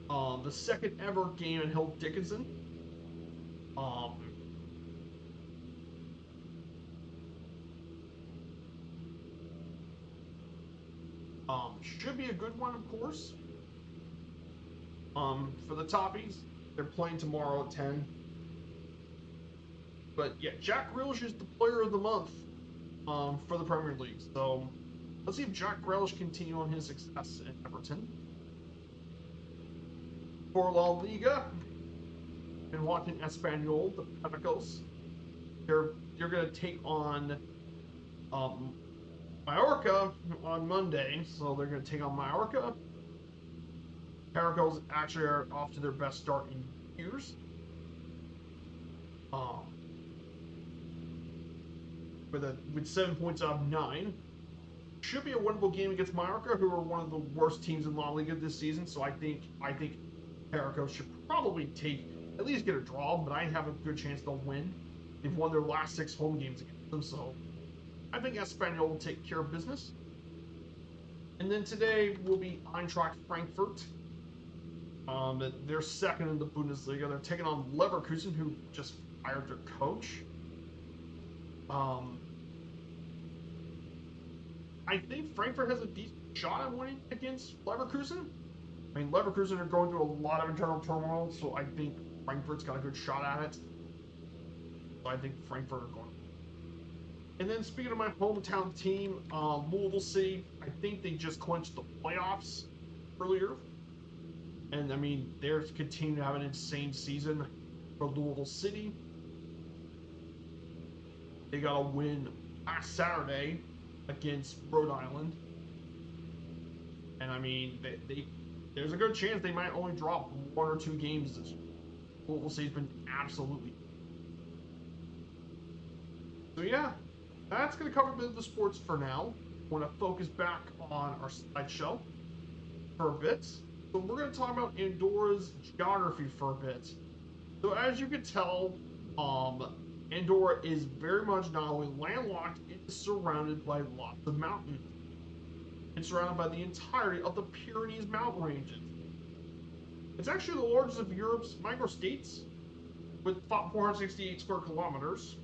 The second ever game in Hill Dickinson. Should be a good one, of course. For the Toppies, they're playing tomorrow at 10. But yeah, Jack Grealish is the player of the month for the Premier League. So let's see if Jack Grealish continue on his success at Everton. For La Liga, and watching Espanyol, the Pepicos. They're going to take on Mallorca on Monday, so they're going to take on Mallorca. Pepicos actually are off to their best start in years. With 7 points out of 9. Should be a winnable game against Mallorca, who are one of the worst teams in La Liga this season. So I think Pepicos should probably at least get a draw, but I have a good chance they'll win. They've won their last 6 home games against them, so I think Espanyol will take care of business. And then today will be Eintracht Frankfurt. They're second in the Bundesliga. They're taking on Leverkusen, who just fired their coach. I think Frankfurt has a decent shot at winning against Leverkusen. I mean, Leverkusen are going through a lot of internal turmoil, so I think Frankfurt's got a good shot at it. So I think Frankfurt are going. And then speaking of my hometown team, Louisville City, I think they just clinched the playoffs earlier. And I mean, they're continuing to have an insane season for Louisville City. They got a win last Saturday against Rhode Island. And I mean, there's a good chance they might only drop 1 or 2 games this year. Louisville City's been absolutely. So yeah, that's going to cover a bit of the sports for now. I want to focus back on our slideshow for a bit. So we're going to talk about Andorra's geography for a bit. So as you can tell, Andorra is very much not only landlocked, it's surrounded by lots of mountains. It's surrounded by the entirety of the Pyrenees mountain ranges. It's actually the largest of Europe's microstates, with 468 square kilometers,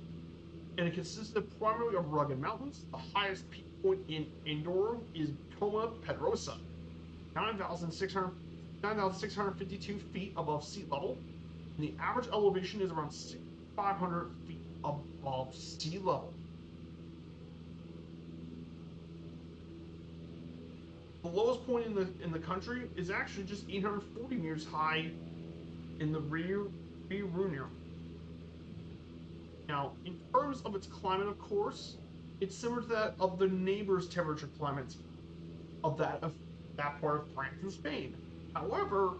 and it consists primarily of rugged mountains. The highest peak point in Andorra is Coma Pedrosa, 9,652 feet above sea level, and the average elevation is around 6,500 feet above sea level. The lowest point in the country is actually just 840 meters high in the Rio. Now, in terms of its climate, of course, it's similar to that of the neighbor's temperature climate of that part of France and Spain. However,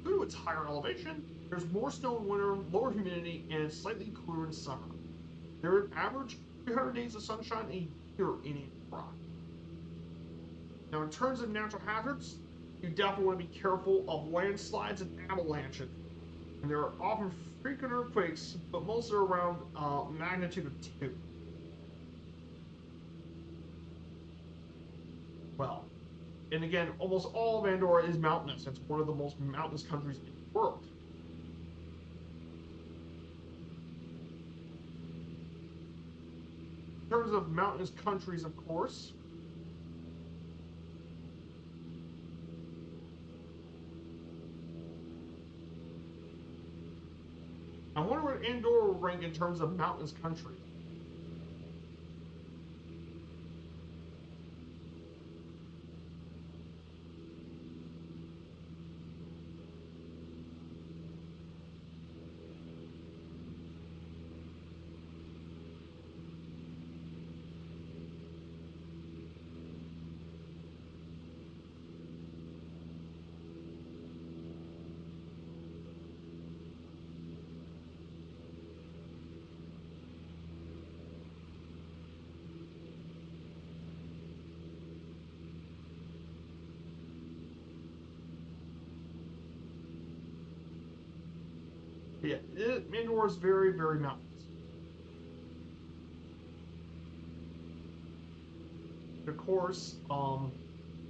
due to its higher elevation, there's more snow in winter, lower humidity, and it's slightly cooler in summer. There are an average 300 days of sunshine a year in Andorra. Now, in terms of natural hazards, you definitely want to be careful of landslides and avalanches. And there are often frequent earthquakes, but most are around magnitude of 2. well, and again, almost all of Andorra is mountainous. It's one of the most mountainous countries in the world. In terms of mountainous countries, of course, I wonder where Andorra will rank in terms of mountainous countries. But yeah, Andorra is very, very mountainous. Of course,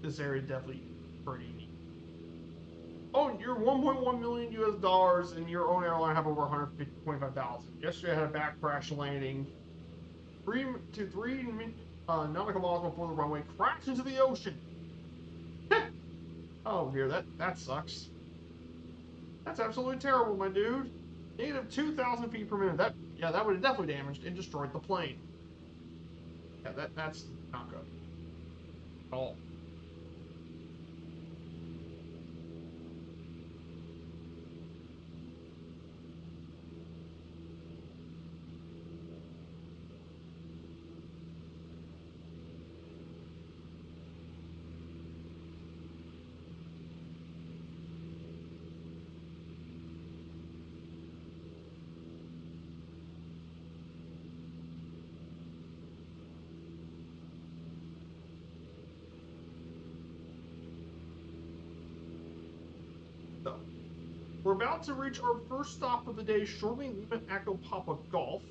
this area definitely pretty neat. Oh, you're 1.1 million US dollars, and your own airline have over 125,000. Yesterday, I had a back crash landing 3 nautical miles before the runway, crashed into the ocean. Oh dear, that sucks. That's absolutely terrible, my dude. Negative 2,000 feet per minute. That would have definitely damaged and destroyed the plane. Yeah, that's not good at all. So, we're about to reach our first stop of the day shortly. Lima Echo Papa Golf.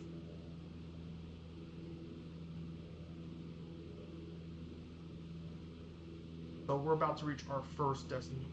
So we're about to reach our first destination.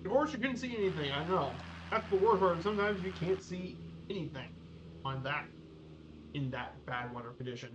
Of course, you couldn't see anything. I know. That's the worst part. Sometimes you can't see anything on that in that bad weather condition.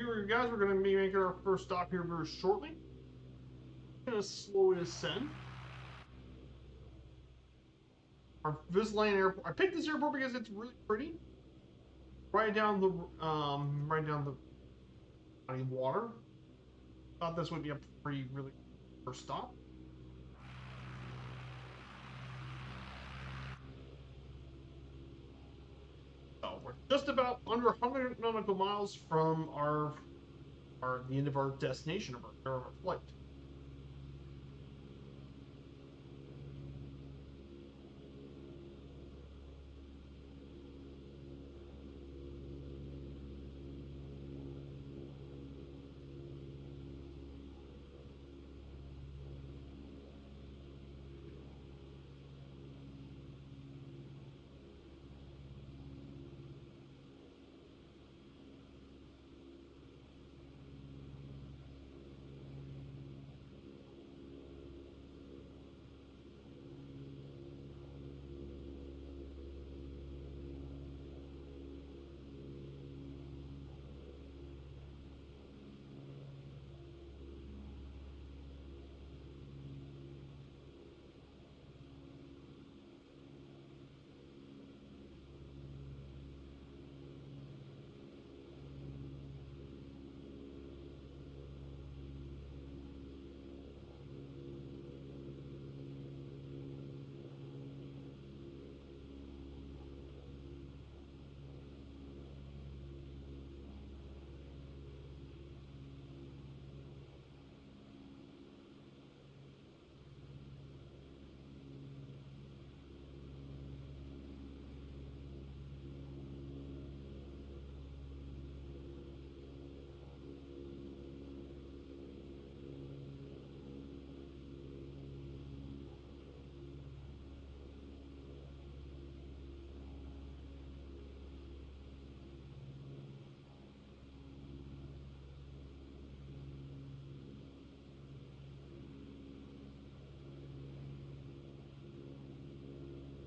Here, guys, we're going to be making our first stop here very shortly. Going to slowly ascend. Our Visaland Airport. I picked this airport because it's really pretty. Right down the body of water. Thought this would be a pretty really first stop. So we're just about under 100 nautical miles from the end of our destination of our flight.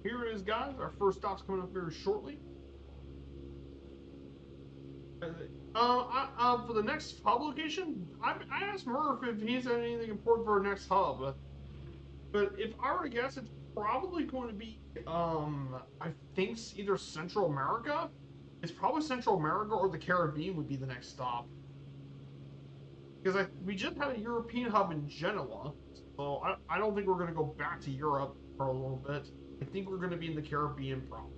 Here it is, guys. Our first stop's coming up very shortly. For the next hub location, I asked Murph if he's had anything important for our next hub. But if I were to guess, it's probably going to be, I think either Central America. It's probably Central America or the Caribbean would be the next stop. Because we just had a European hub in Genoa, so I don't think we're going to go back to Europe for a little bit. I think we're going to be in the Caribbean probably.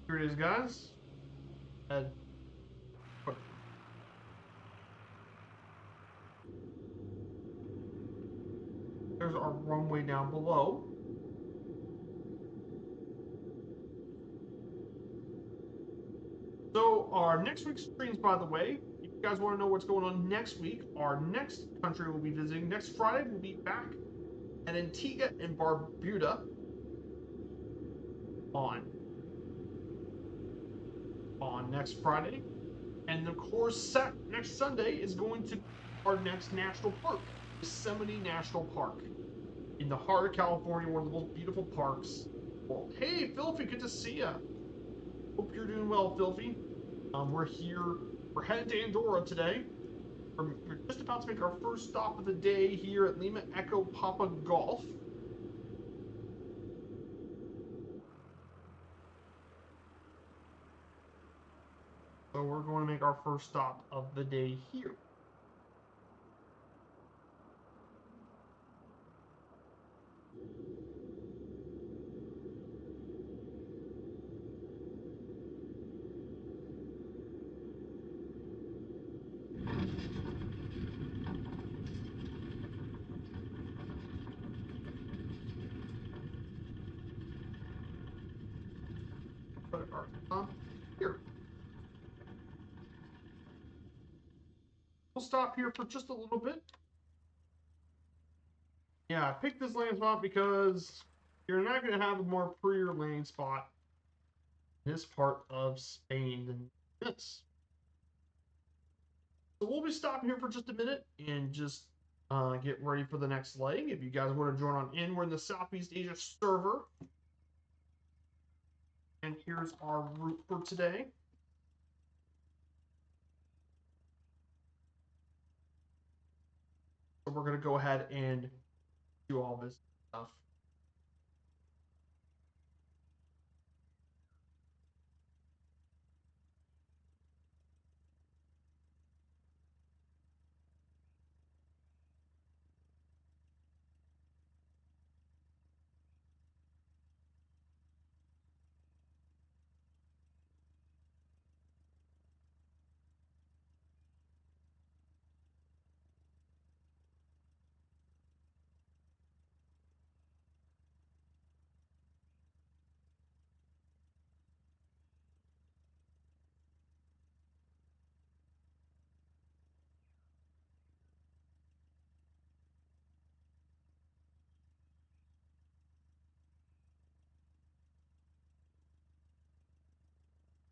Here it is, guys. There's our runway down below. So our next week's streams, by the way, if you guys want to know what's going on next week, our next country we'll be visiting next Friday, we'll be back at Antigua and Barbuda on next Friday. And of course, next Sunday is going to be our next national park, Yosemite National Park, in the heart of California, one of the most beautiful parks. Well, hey, Filthy, good to see ya. Hope you're doing well, Filthy. We're headed to Andorra today. We're just about to make our first stop of the day here at Lima Echo Papa Golf. So we're going to make our first stop of the day here. put our here. We'll stop here for just a little bit. Yeah, I picked this lane spot because you're not going to have a more prettier lane spot in this part of Spain than this. So we'll be stopping here for just a minute and just get ready for the next leg. If you guys want to join on in, we're in the Southeast Asia server. And here's our route for today. So we're going to go ahead and do all this stuff.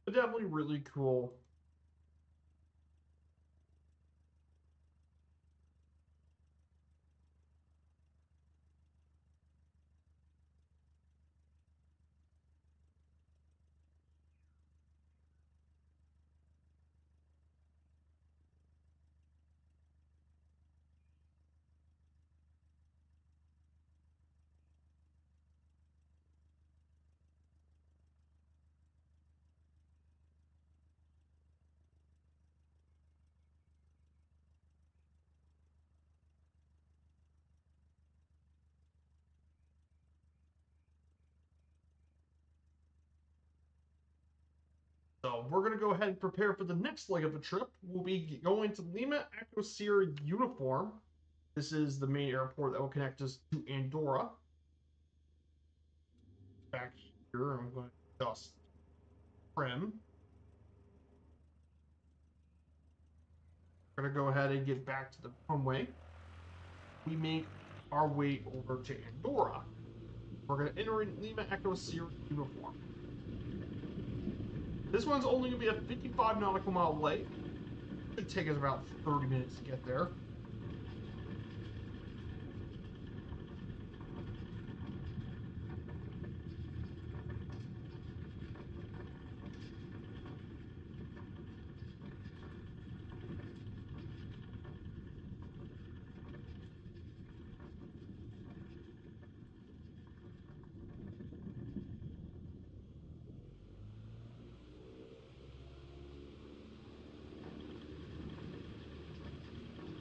But definitely really cool. So we're going to go ahead and prepare for the next leg of the trip. We'll be going to Lima Echo Sierra Uniform. This is the main airport that will connect us to Andorra. Back here, I'm going to just trim. We're going to go ahead and get back to the runway. We make our way over to Andorra. We're going to enter in Lima Echo Sierra Uniform. This one's only going to be a 55 nautical mile away. Should take us about 30 minutes to get there.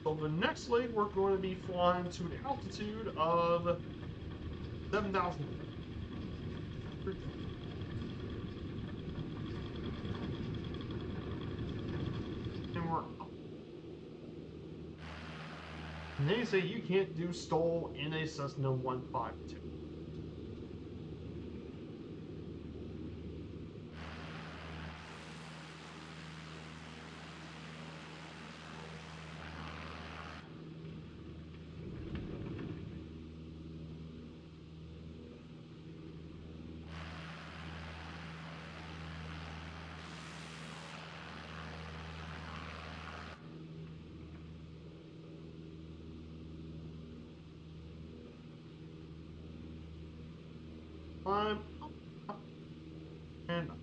So the next leg, we're going to be flying to an altitude of 7,000. And we're up. And they say you can't do STOL in a Cessna 152. I'm up and up.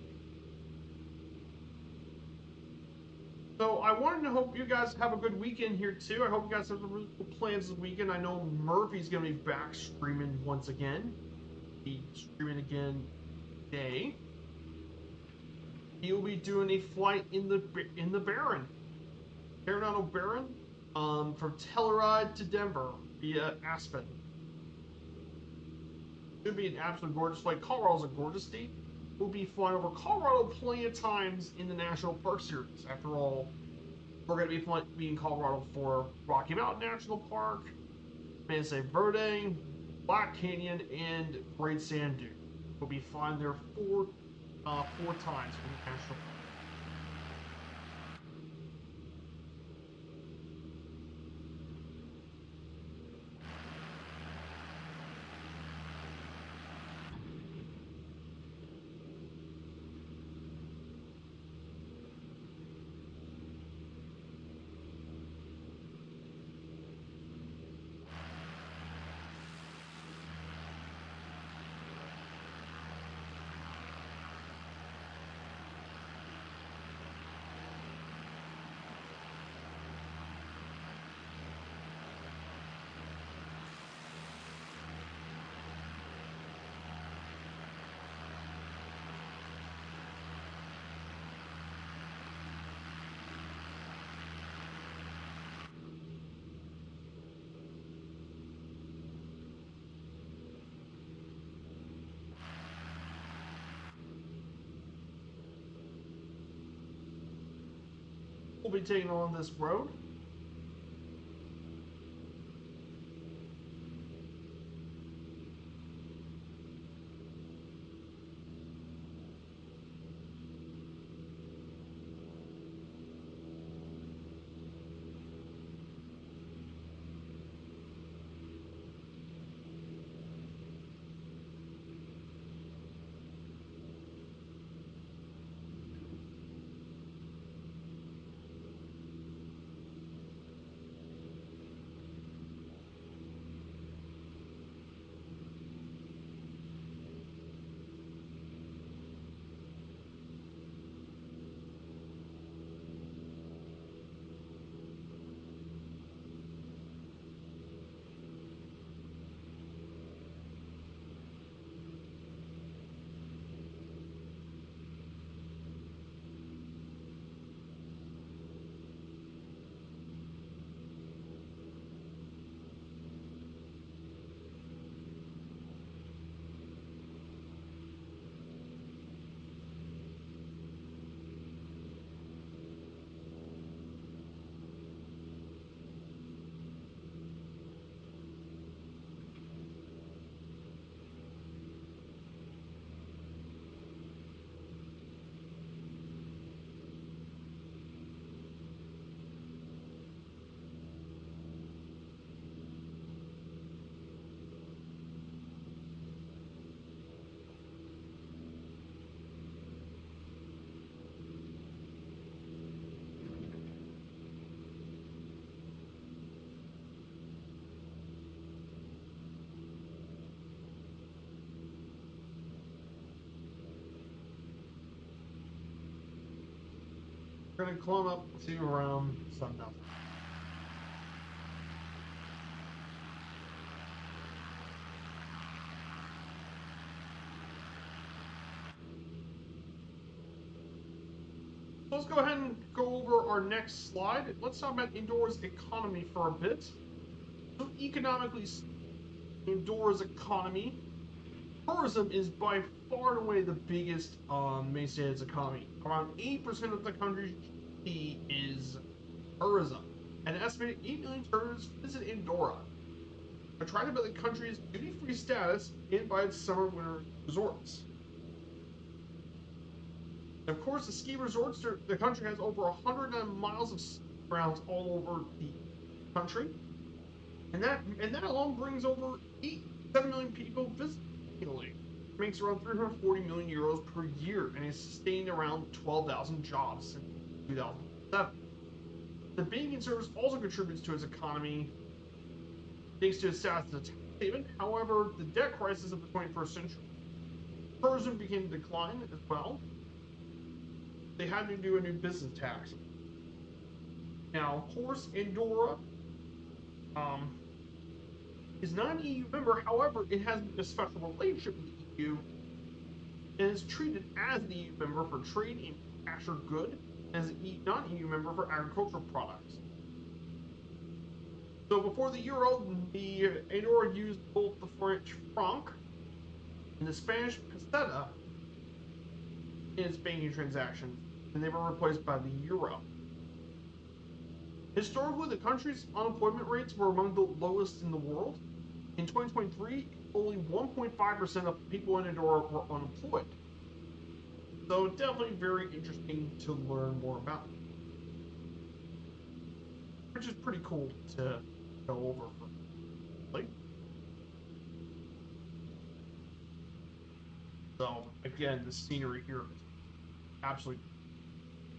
So I wanted to hope you guys have a good weekend here too. I hope you guys have some really cool plans this weekend. I know Murphy's gonna be back streaming once again. He's streaming again today. He'll be doing a flight in the Baron, Aeronautic Baron, from Telluride to Denver via Aspen. Should be an absolutely gorgeous flight. Colorado's a gorgeous state. We'll be flying over Colorado plenty of times in the National Park Series. After all, we're going to be in Colorado for Rocky Mountain National Park, Mesa Verde, Black Canyon, and Great Sand Dune. We'll be flying there 4 4 times for the national. We'll be taking on this road. We're going to climb up to around sundown. So let's go ahead and go over our next slide. Let's talk about Andorra's economy for a bit. So economically, Andorra's economy, tourism is by far and away the biggest mainstay of its economy. Around 8% of the country's GDP is tourism. An estimated 8 million tourists visit Andorra, attracted by the country's duty-free status and by its summer-winter resorts. And of course, the ski resorts, the country has over 109 miles of ski grounds all over the country. And that alone brings over 7 million people visiting annually. It makes around 340 million euros per year and is sustained around 12,000 jobs since 2007. The banking service also contributes to its economy thanks to its status as a tax haven. However, the debt crisis of the 21st century, tourism began to decline as well. They had to do a new business tax. Now, of course, Andorra is not an EU member. However, it has a special relationship with the EU and is treated as an EU member for trade and manufactured goods, as a non-EU member for agricultural products. So before the euro, the Andorra used both the French franc and the Spanish peseta in its banking transactions, and they were replaced by the euro. Historically, the country's unemployment rates were among the lowest in the world. In 2023, only 1.5% of people in Andorra were unemployed. So definitely very interesting to learn more about, which is pretty cool to go over for like. So again, the scenery here is absolutely.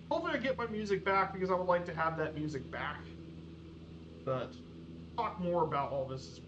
Hopefully, I get my music back because I would like to have that music back. But talk more about all this.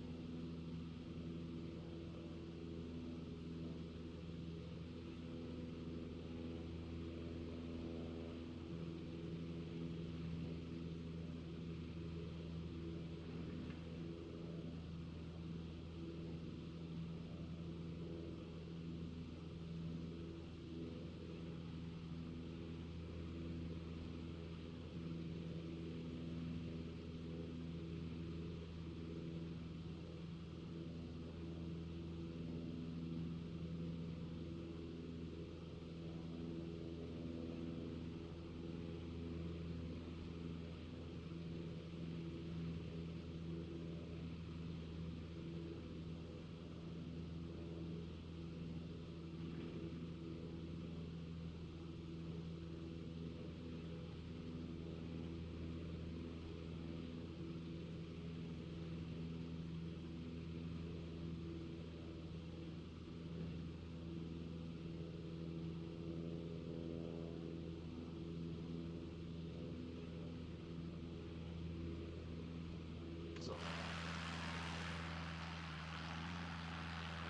So,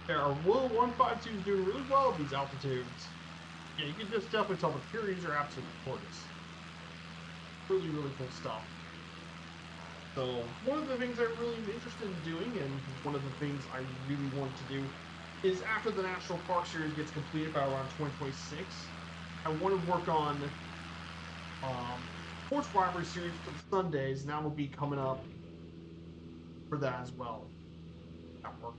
our Will 152 is doing really well at these altitudes. Yeah, you can just definitely tell the periods are absolutely gorgeous. Really, really cool stuff. So one of the things I'm really interested in doing, and one of the things I really want to do, is after the National Park Series gets completed by around 2026, I want to work on Sports Rivalry Series for the Sundays, and that will be coming up for that as well. That work.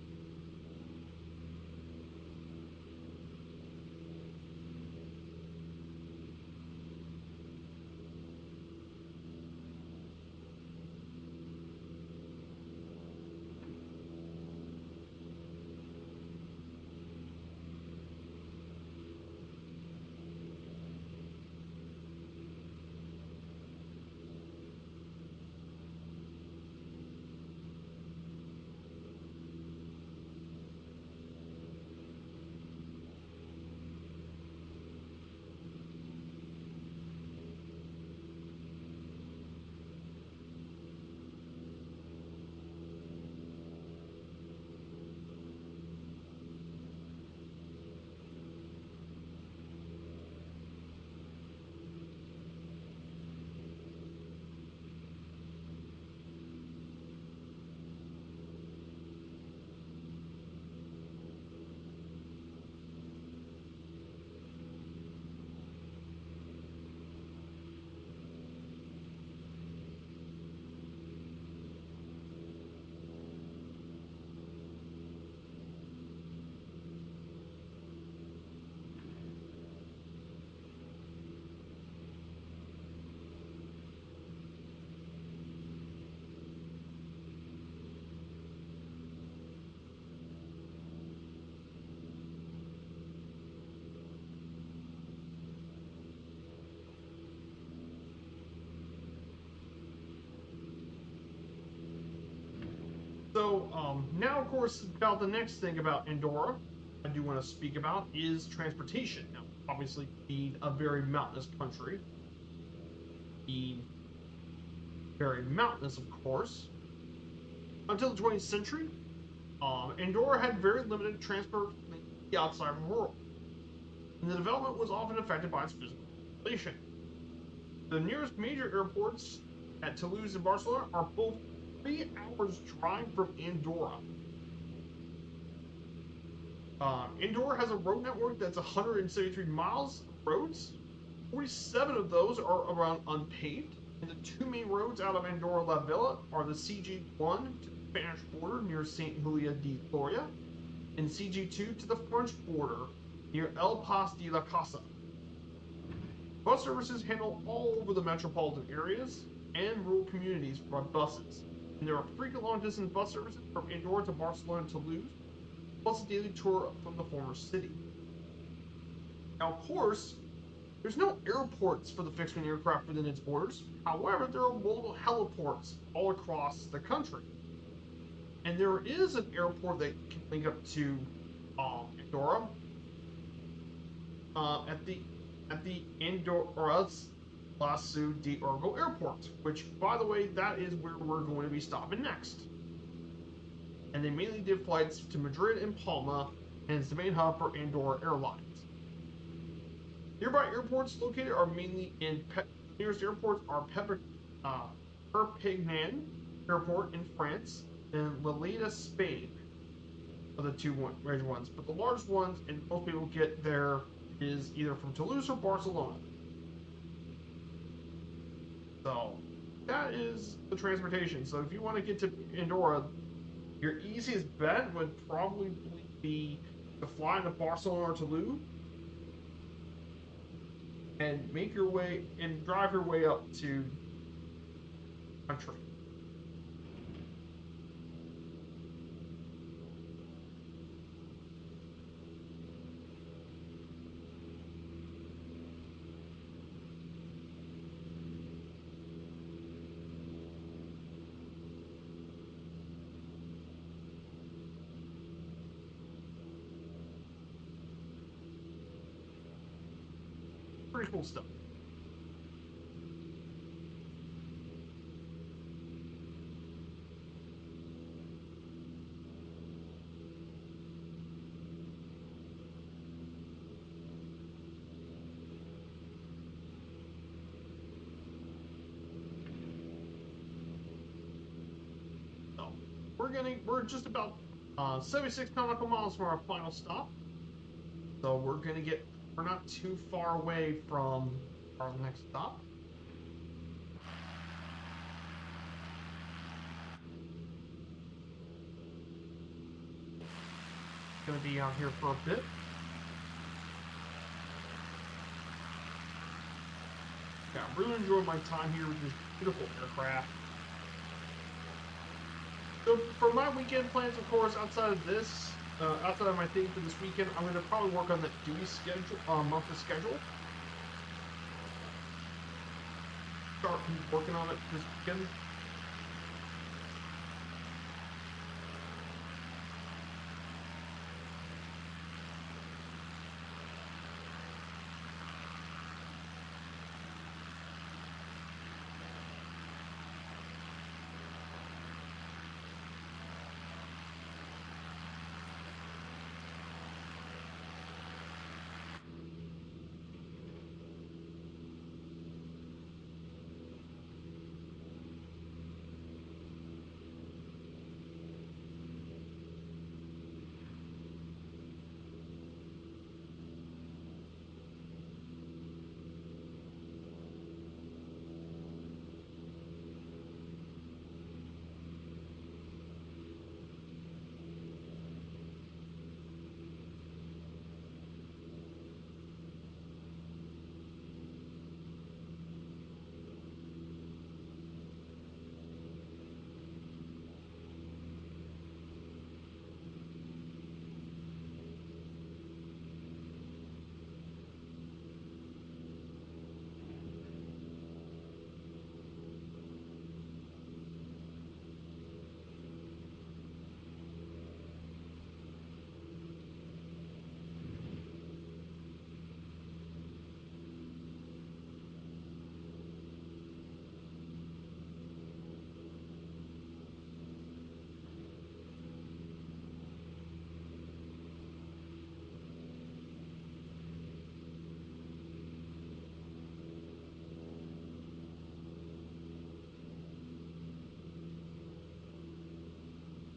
So now, of course, about the next thing about Andorra, I do want to speak about is transportation. Now, obviously, being a very mountainous country, being very mountainous, of course, until the 20th century, Andorra had very limited transport in the outside world, and the development was often affected by its physical population. The nearest major airports at Toulouse and Barcelona are both 3 hours drive from Andorra. Andorra has a road network that's 173 miles of roads. 47 of those are around unpaved, and the 2 main roads out of Andorra La Vella are the CG1 to the Spanish border near St. Julia de Floria, and CG2 to the French border near El Pas de la Casa. Bus services handle all over the metropolitan areas and rural communities by buses, and there are frequent long-distance bus services from Andorra to Barcelona and Toulouse, plus a daily tour from the former city. Now, of course, There's no airports for the fixed-wing aircraft within its borders. However, there are multiple heliports all across the country. And there is an airport that can link up to Andorra at the Andorra's LEPP-LEPG-LESU-LECD airport, which, by the way, that is where we're going to be stopping next. And they mainly did flights to Madrid and Palma, and it's the main hub for Andorra Airlines. Nearby airports located are mainly in the nearest airports are Perpignan Airport in France and Lleida, Spain, are the two major ones. But the largest ones, and most people get there, is either from Toulouse or Barcelona. So that is the transportation. So if you want to get to Andorra, your easiest bet would probably be to fly into Barcelona or Toulouse and make your way and drive your way up to country. Pretty cool stuff. So we're just about 76 nautical miles from our final stop. So we're not too far away from our next stop. Gonna be out here for a bit. Yeah, I'm really enjoying my time here with this beautiful aircraft. So for my weekend plans, of course, outside of my thing for this weekend, I'm going to probably work on that duty schedule, monthly schedule. Start working on it this weekend.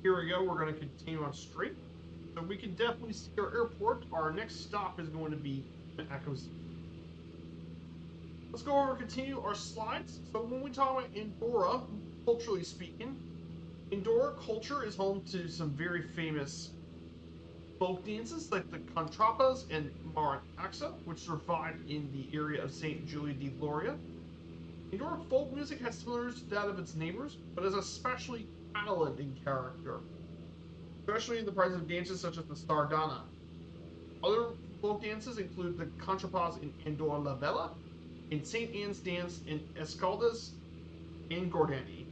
Here we go. We're going to continue on straight. So we can definitely see our airport. Our next stop is going to be Echoes. Let's go over and continue our slides. So when we talk about Andorra, culturally speaking, Andorra culture is home to some very famous folk dances like the Contrapas and Marataxa, which survived in the area of St. Julia de Gloria. Andorra folk music has similarities to that of its neighbors, but is especially Catalan in character, especially in the presence of dances such as the Sardana. Other folk dances include the Contrapas in Andorra la Vella, and St. Anne's Dance in Escaldes in Gordani.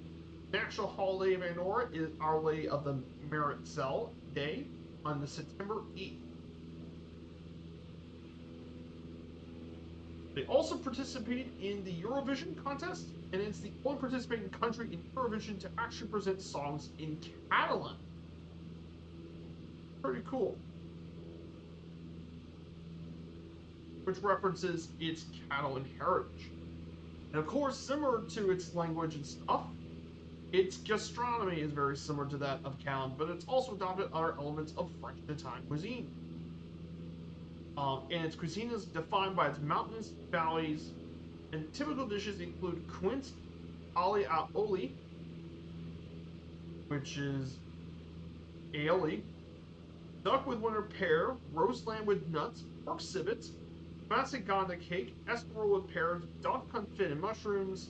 National holiday of Andorra is Our Lady of the Meritxell Day on the September 8th. They also participate in the Eurovision contest, and it's the only participating country in Eurovision to actually present songs in Catalan. Pretty cool. Which references its Catalan heritage. And of course, similar to its language and stuff, its gastronomy is very similar to that of Catalan, but it's also adopted other elements of French and Italian cuisine. And its cuisine is defined by its mountainous valleys, and typical dishes include quince ali a oli, which is aioli, duck with winter pear, roast lamb with nuts, pork civet, maceganda cake, escarole with pears, duck confit and mushrooms,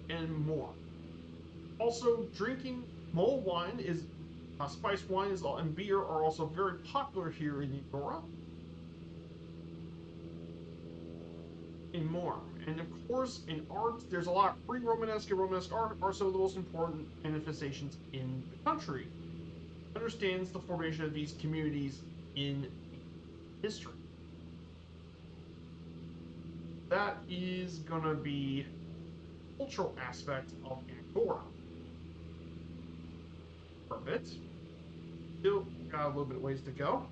and more. Also, drinking mulled wine is spiced wine and beer are also very popular here in Andorra. And more. And of course, in art, there's a lot of pre-Romanesque and Romanesque art are some of the most important manifestations in the country. It understands the formation of these communities in history. That is gonna be the cultural aspect of Andorra. For a bit. Still got a little bit of ways to go.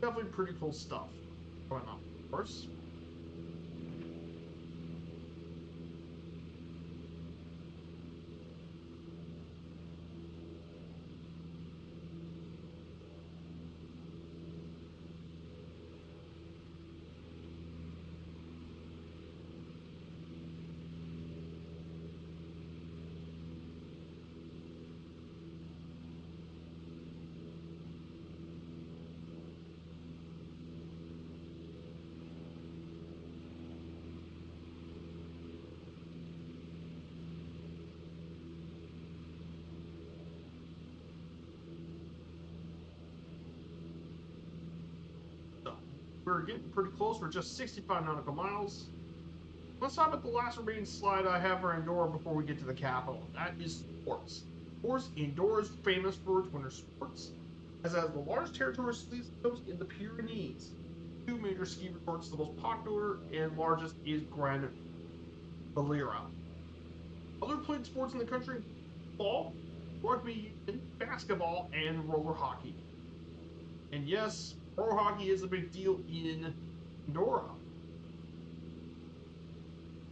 Definitely pretty cool stuff going on, of course. So, we're getting pretty close. We're just 65 nautical miles. Let's talk about the last remaining slide I have for Andorra before we get to the capital. That is sports. Of course, Andorra is famous for its winter sports, as it has the largest territory of ski slopes in the Pyrenees. Two major ski resorts, the most popular and largest is Gran Valira. Other played sports in the country: football, rugby union, basketball, and roller hockey. And yes, roller hockey is a big deal in Andorra.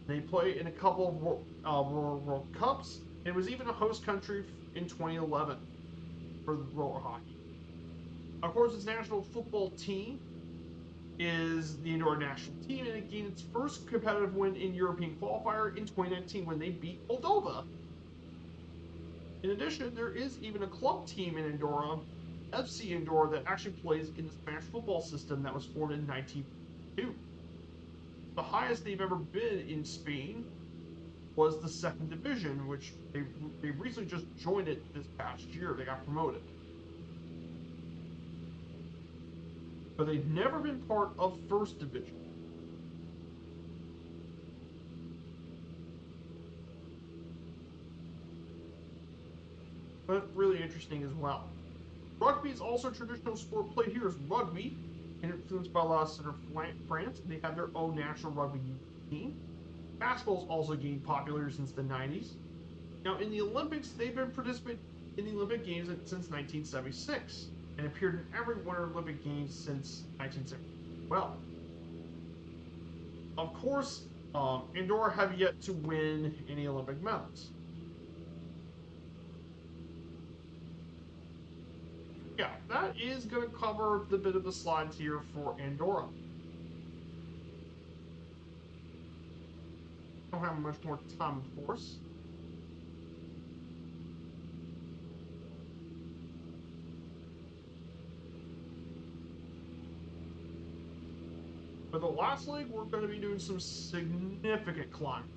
They play in a couple of World Cups, and it was even a host country in 2011 for roller hockey. Of course, its national football team is the Andorra national team, and it gained its first competitive win in European qualifier in 2019 when they beat Moldova. In addition, there is even a club team in Andorra, FC Andorra, that actually plays in the Spanish football system that was formed in 1902. The highest they've ever been in Spain was the second division, which they recently just joined it this past year. They got promoted. But they've never been part of first division. But really interesting as well. Rugby is also a traditional sport played here as rugby, influenced by a lot of France. They have their own national rugby team. Basketball's also gained popularity since the 90s. Now, in the Olympics, they've been participating in the Olympic Games since 1976 and appeared in every Winter Olympic Games since 1970. Well, of course, Andorra have yet to win any Olympic medals. Yeah, that is going to cover the bit of the slides here for Andorra. Don't have much more time, of course. For the last leg, we're going to be doing some significant climbing.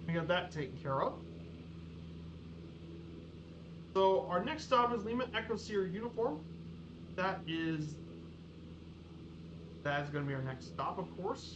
We got that taken care of. So our next stop is Lima Echo Sierra Uniform. That is going to be our next stop, of course.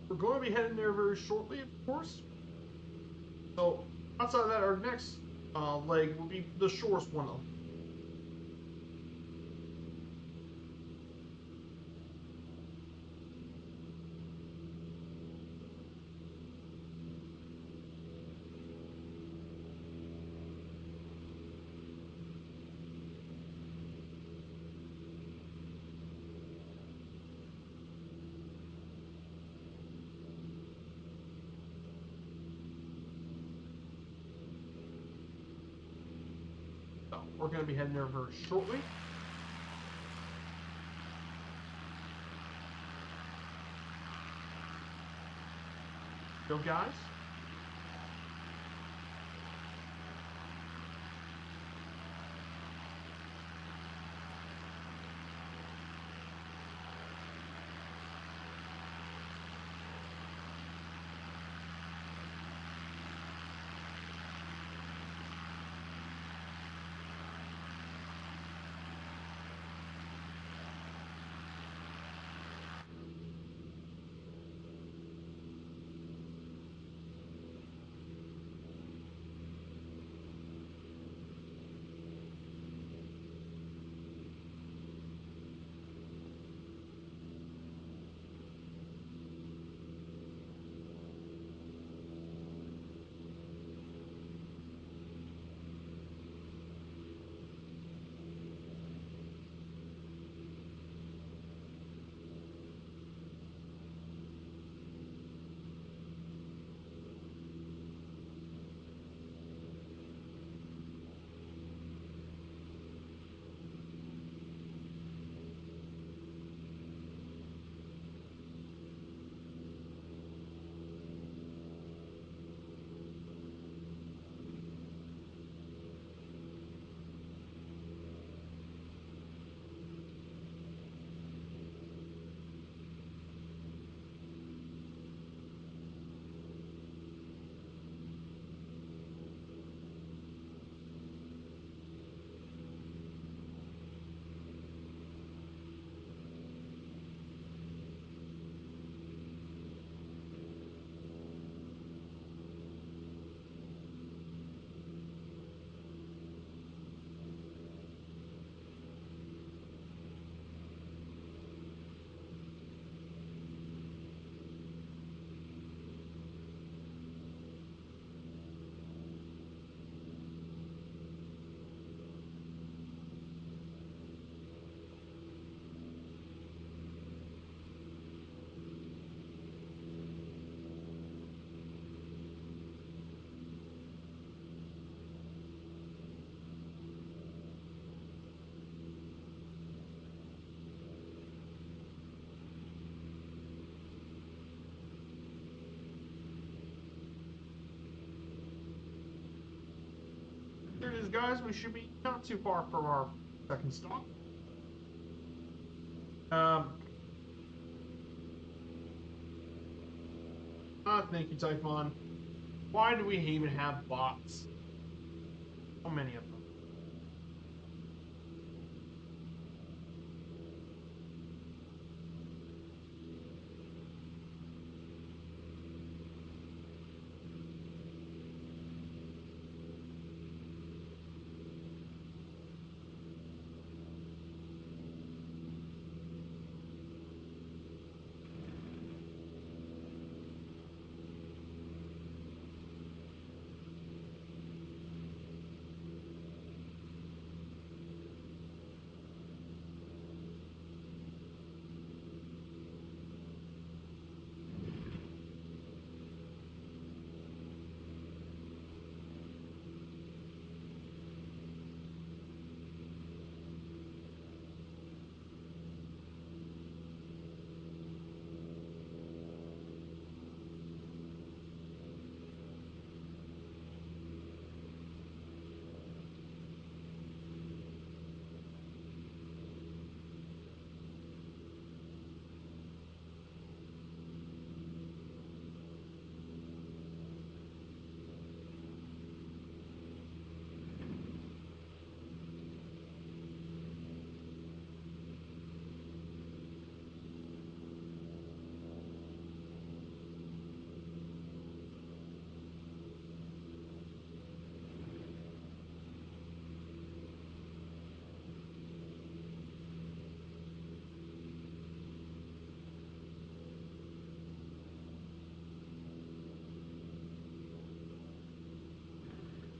We're going to be heading there very shortly, of course. So outside of that, our next leg will be the shortest one. So we're going to be heading there very shortly. Go, guys. is, guys. We should be not too far from our second stop. Thank you, Typhon. Why do we even have bots? So many of them.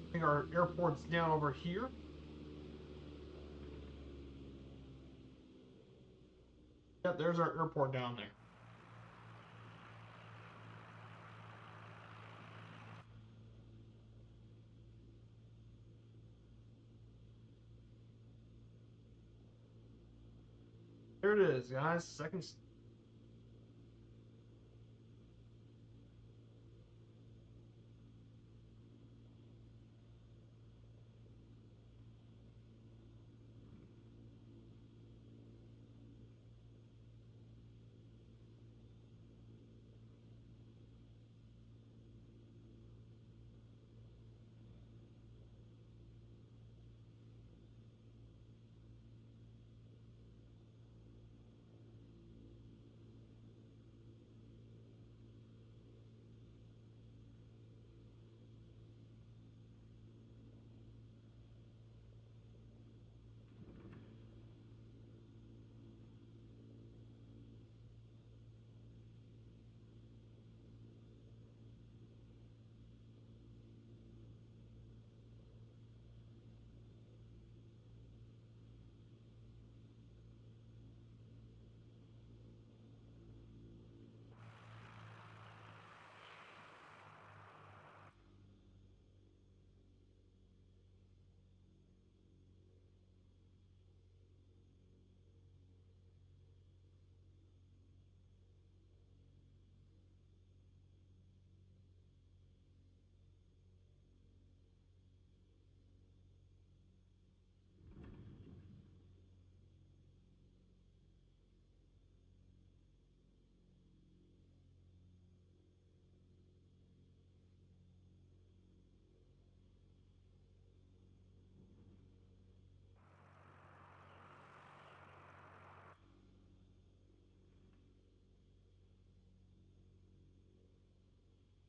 I think our airport's down over here. Yep, there's our airport down there. There it is, guys. Second.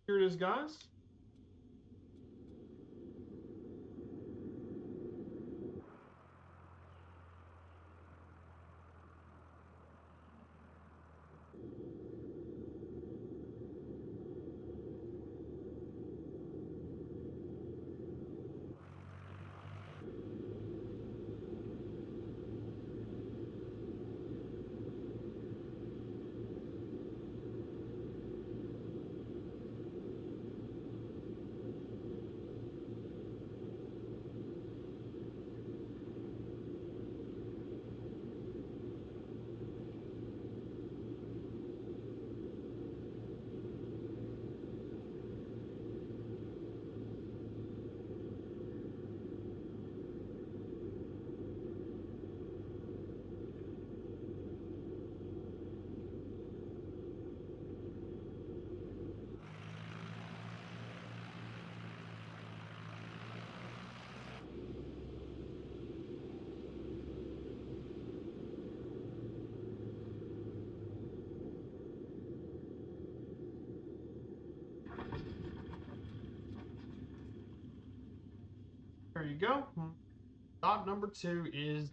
Here it is, guys. you go. Stop number 2 is.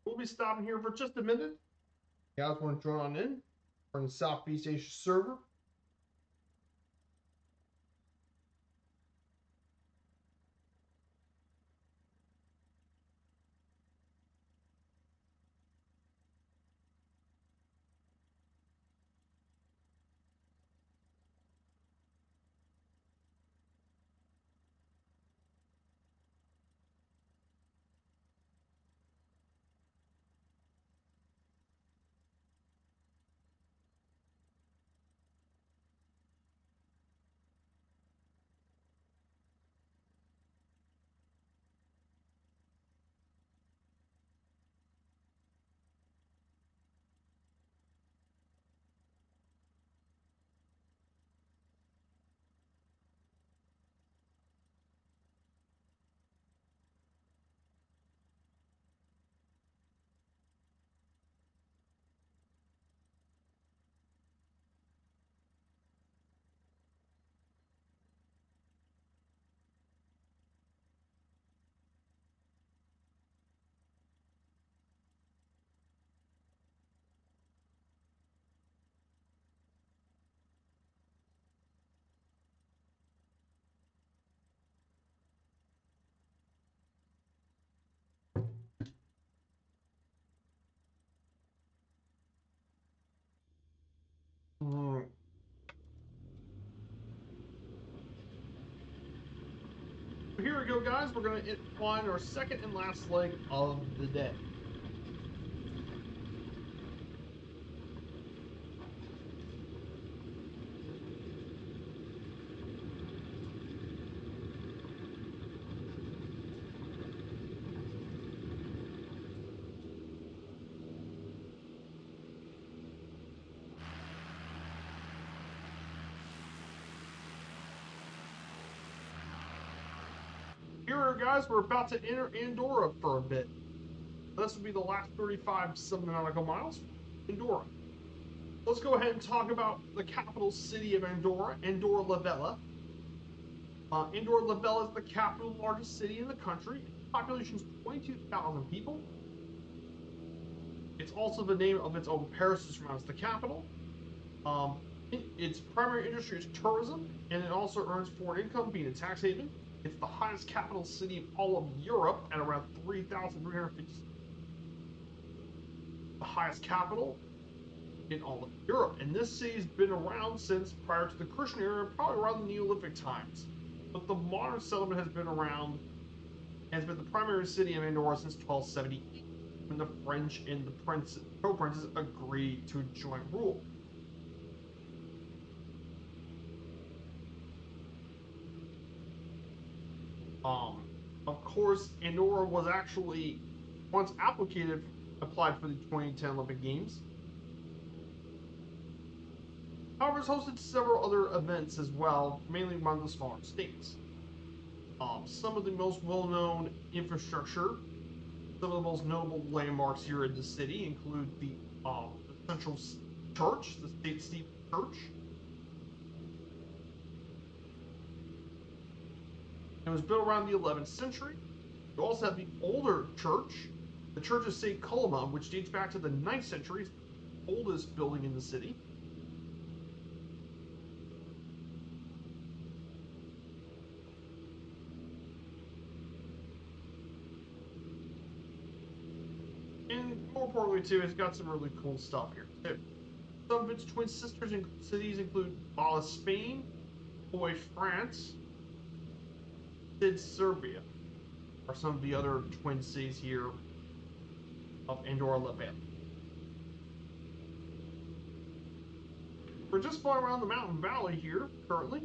We'll be stopping here for just a minute. You guys want to join on in? We're in the Southeast Asia server. Here we go, guys. We're going to find our second and last leg of the day. Here, guys, we're about to enter Andorra for a bit. This will be the last 35 some nautical miles. Andorra. Let's go ahead and talk about the capital city of Andorra, Andorra la Vella. Andorra la Vella is the capital largest city in the country. Population is 22,000 people. It's also the name of its own parish that surrounds the capital. Its primary industry is tourism, and it also earns foreign income, being a tax haven. It's the highest capital city in all of Europe at around 3,350. The highest capital in all of Europe. And this city's been around since prior to the Christian era, probably around the Neolithic times. But the modern settlement has been around and has been the primary city of Andorra since 1278, when the French and the co-princes agreed to joint rule. Of course, Andorra was actually once applied for the 2010 Olympic Games. However, it's hosted several other events as well, mainly among the smaller states. Some of the most well-known infrastructure, some of the most notable landmarks here in the city include the Central Church, the St. Stephen's Church. It was built around the 11th century. You also have the older church, the Church of St. Coloma, which dates back to the 9th century, the oldest building in the city. And more importantly, too, it's got some really cool stuff here, too. Some of its twin sisters in cities include Bala, Spain, Foy, France, Sid, Serbia, are some of the other twin cities here of Andorra la Vella. We're just flying around the mountain valley here currently.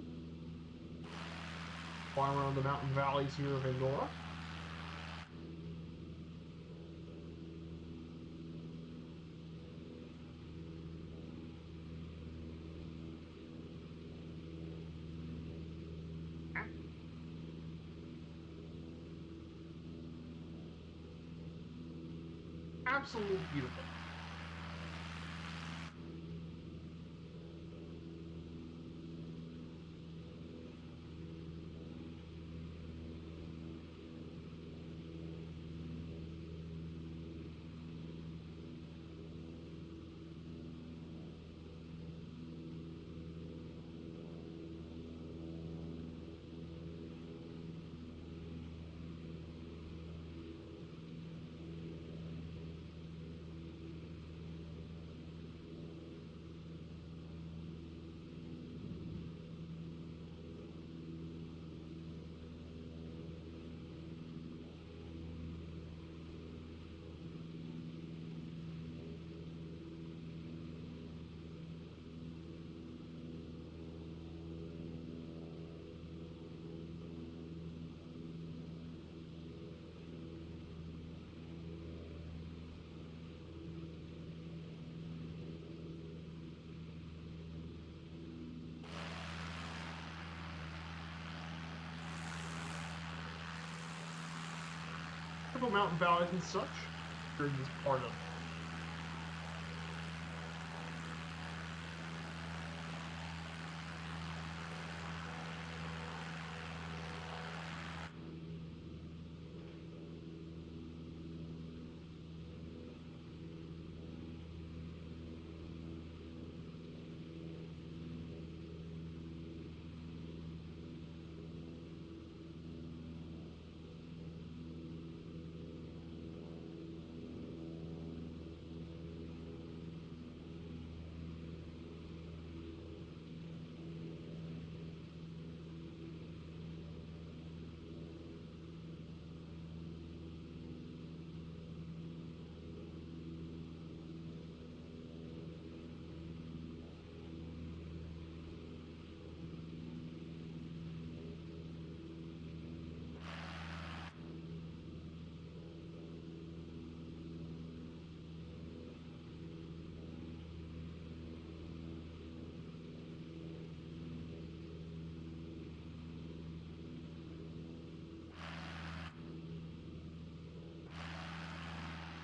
Flying around the mountain valleys here of Andorra. absolutely beautiful. Typical mountain valleys and such during this part of.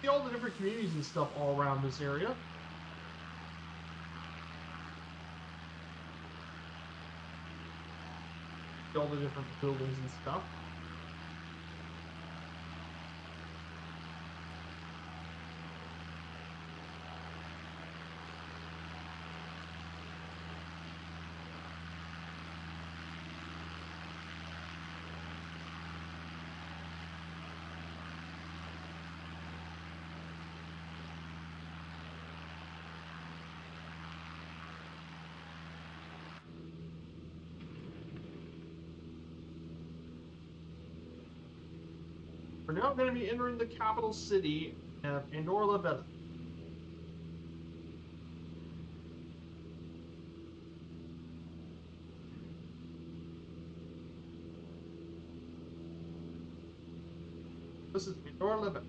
See all the different communities and stuff all around this area. See all the different buildings and stuff. We're now going to be entering the capital city of Andorra. This is Andorra.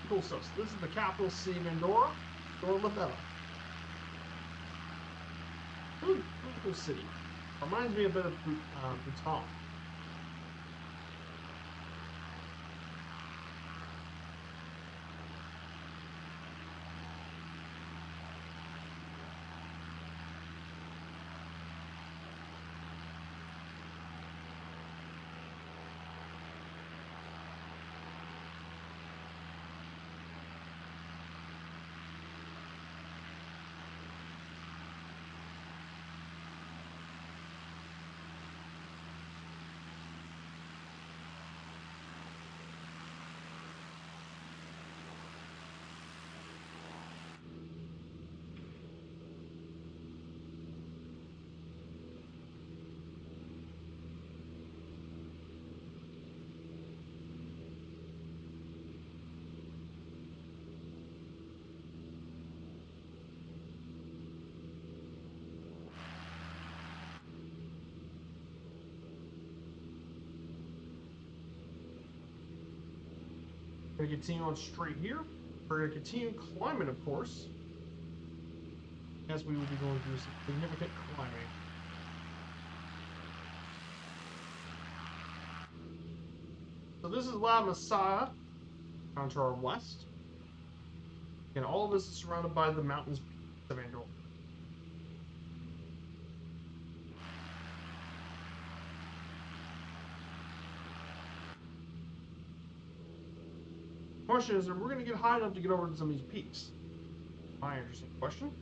Cool stuff. So this is the capital city of Andorra, Andorra. Really cool city. Reminds me a bit of Bhutan. We're going to continue on straight here. We're going to continue climbing, of course, as we will be going through some significant climbing. So this is La Masaya, down to our west. And all of this is surrounded by the mountains of Andorra. The question is, are we going to get high enough to get over to some of these peaks? My interesting question.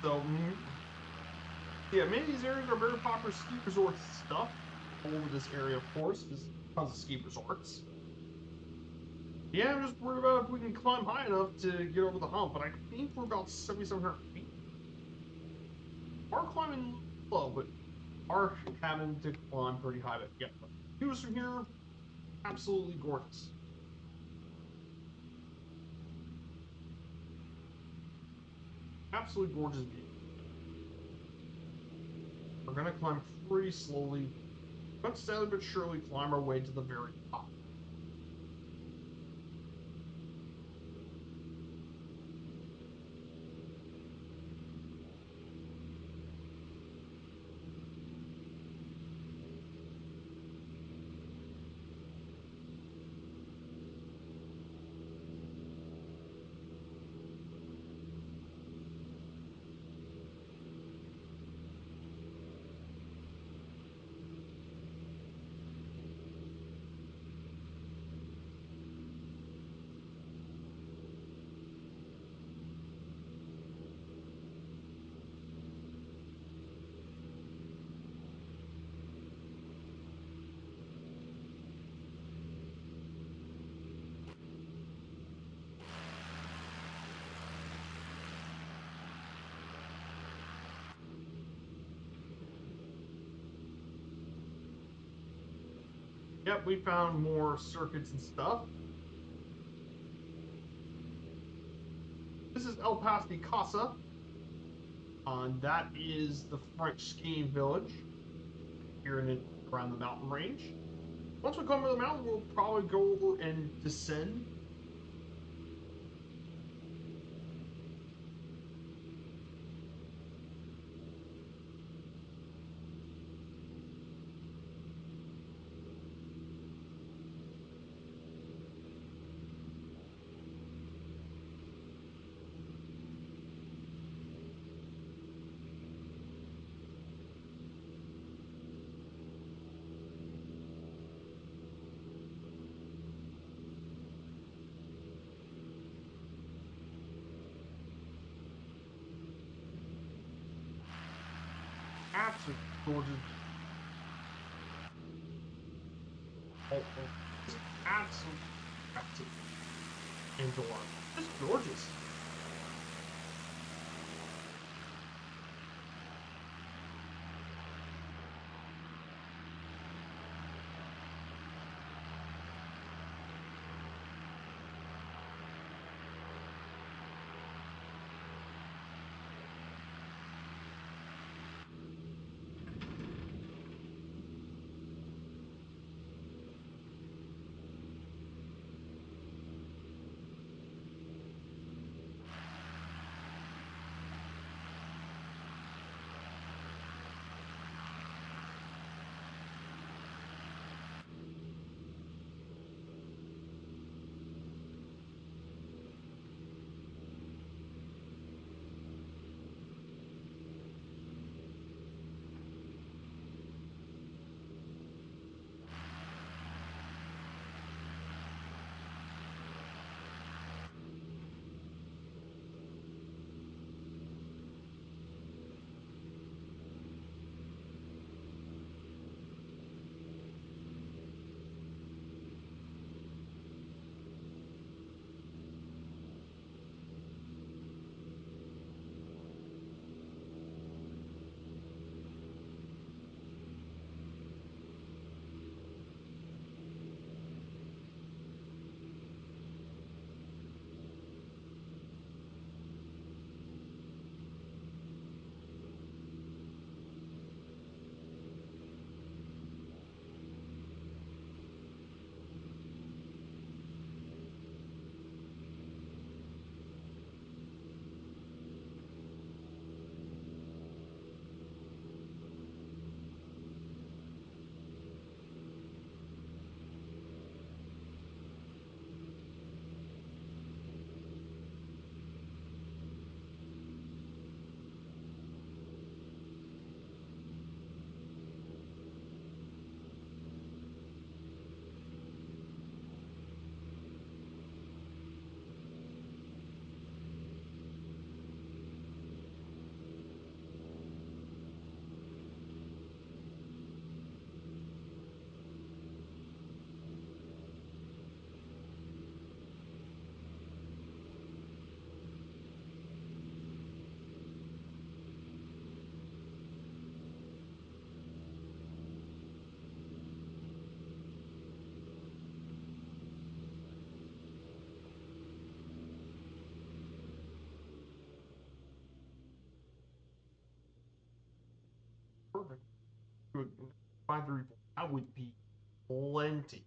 So, yeah, many of these areas are very popular ski resort stuff. All over this area, of course, is tons of ski resorts. Yeah, I'm just worried about if we can climb high enough to get over the hump, but I think we're about 7,700 feet. We're climbing low, but are having to climb pretty high. But yeah, views from here, absolutely gorgeous. Absolutely gorgeous view. We're gonna climb pretty slowly, but steadily but surely climb our way to the very top. Yep, we found more circuits and stuff. This is El Paso de Casa. That is the French skiing village here in around the mountain range. Once we come over the mountain, we'll probably go over and descend. Absolutely gorgeous. Just absolutely breathtaking. Andorra. Just gorgeous. Perfect. Good. 534. That would be plenty.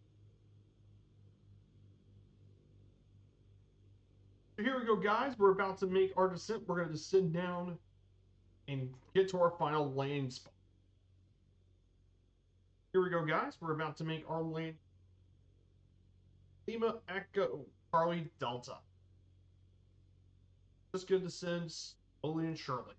So here we go, guys. We're about to make our descent. We're going to descend down and get to our final landing spot. Here we go, guys. We're about to make our landing. Lima Echo Charlie Delta. Just going to descend slowly and surely.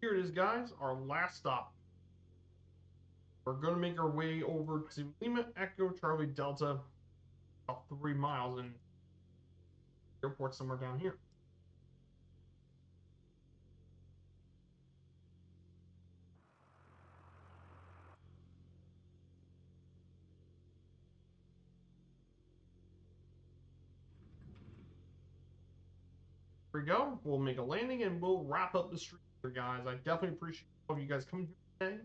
here it is, guys, our last stop. We're going to make our way over to Lima Echo Charlie Delta, about 3 miles, and airport somewhere down here. Here we go. We'll make a landing and we'll wrap up the stream here, guys. I definitely appreciate all of you guys coming here today.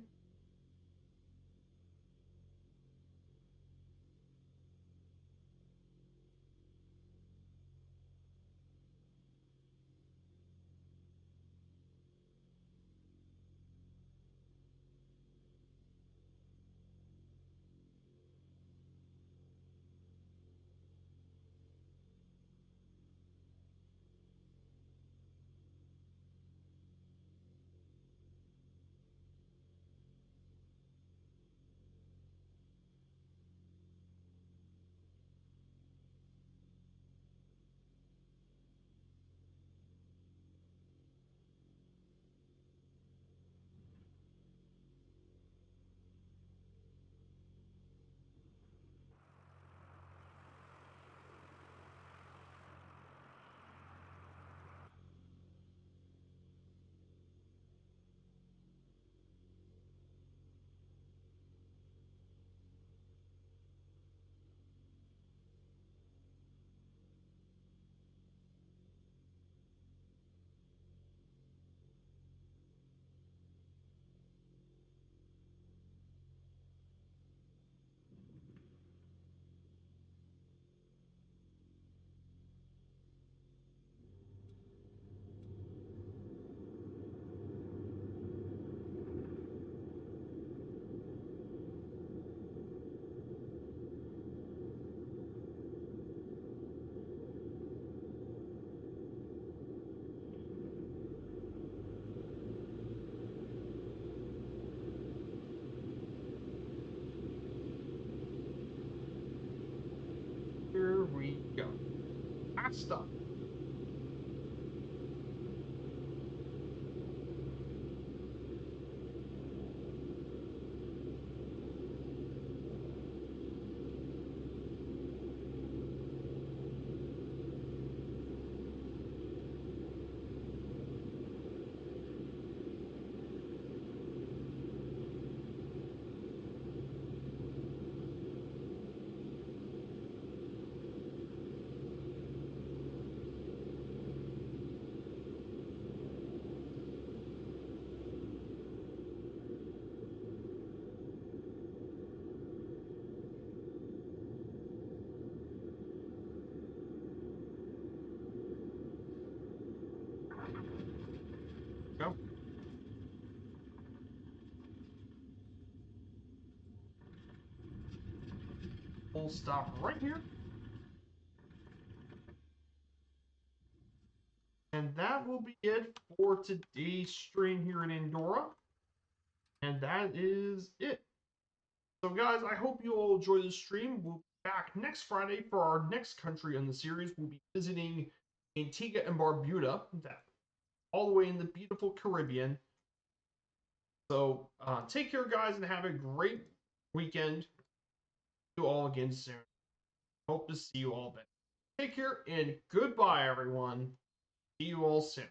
Here we go. Last stop. Go. We'll stop right here. And that will be it for today's stream here in Andorra. And that is it. So, guys, I hope you all enjoy this stream. We'll be back next Friday for our next country in the series. We'll be visiting Antigua and Barbuda, that all the way in the beautiful Caribbean. So, take care, guys, and have a great weekend. See you all again soon. Hope to see you all then. Take care and goodbye, everyone. See you all soon.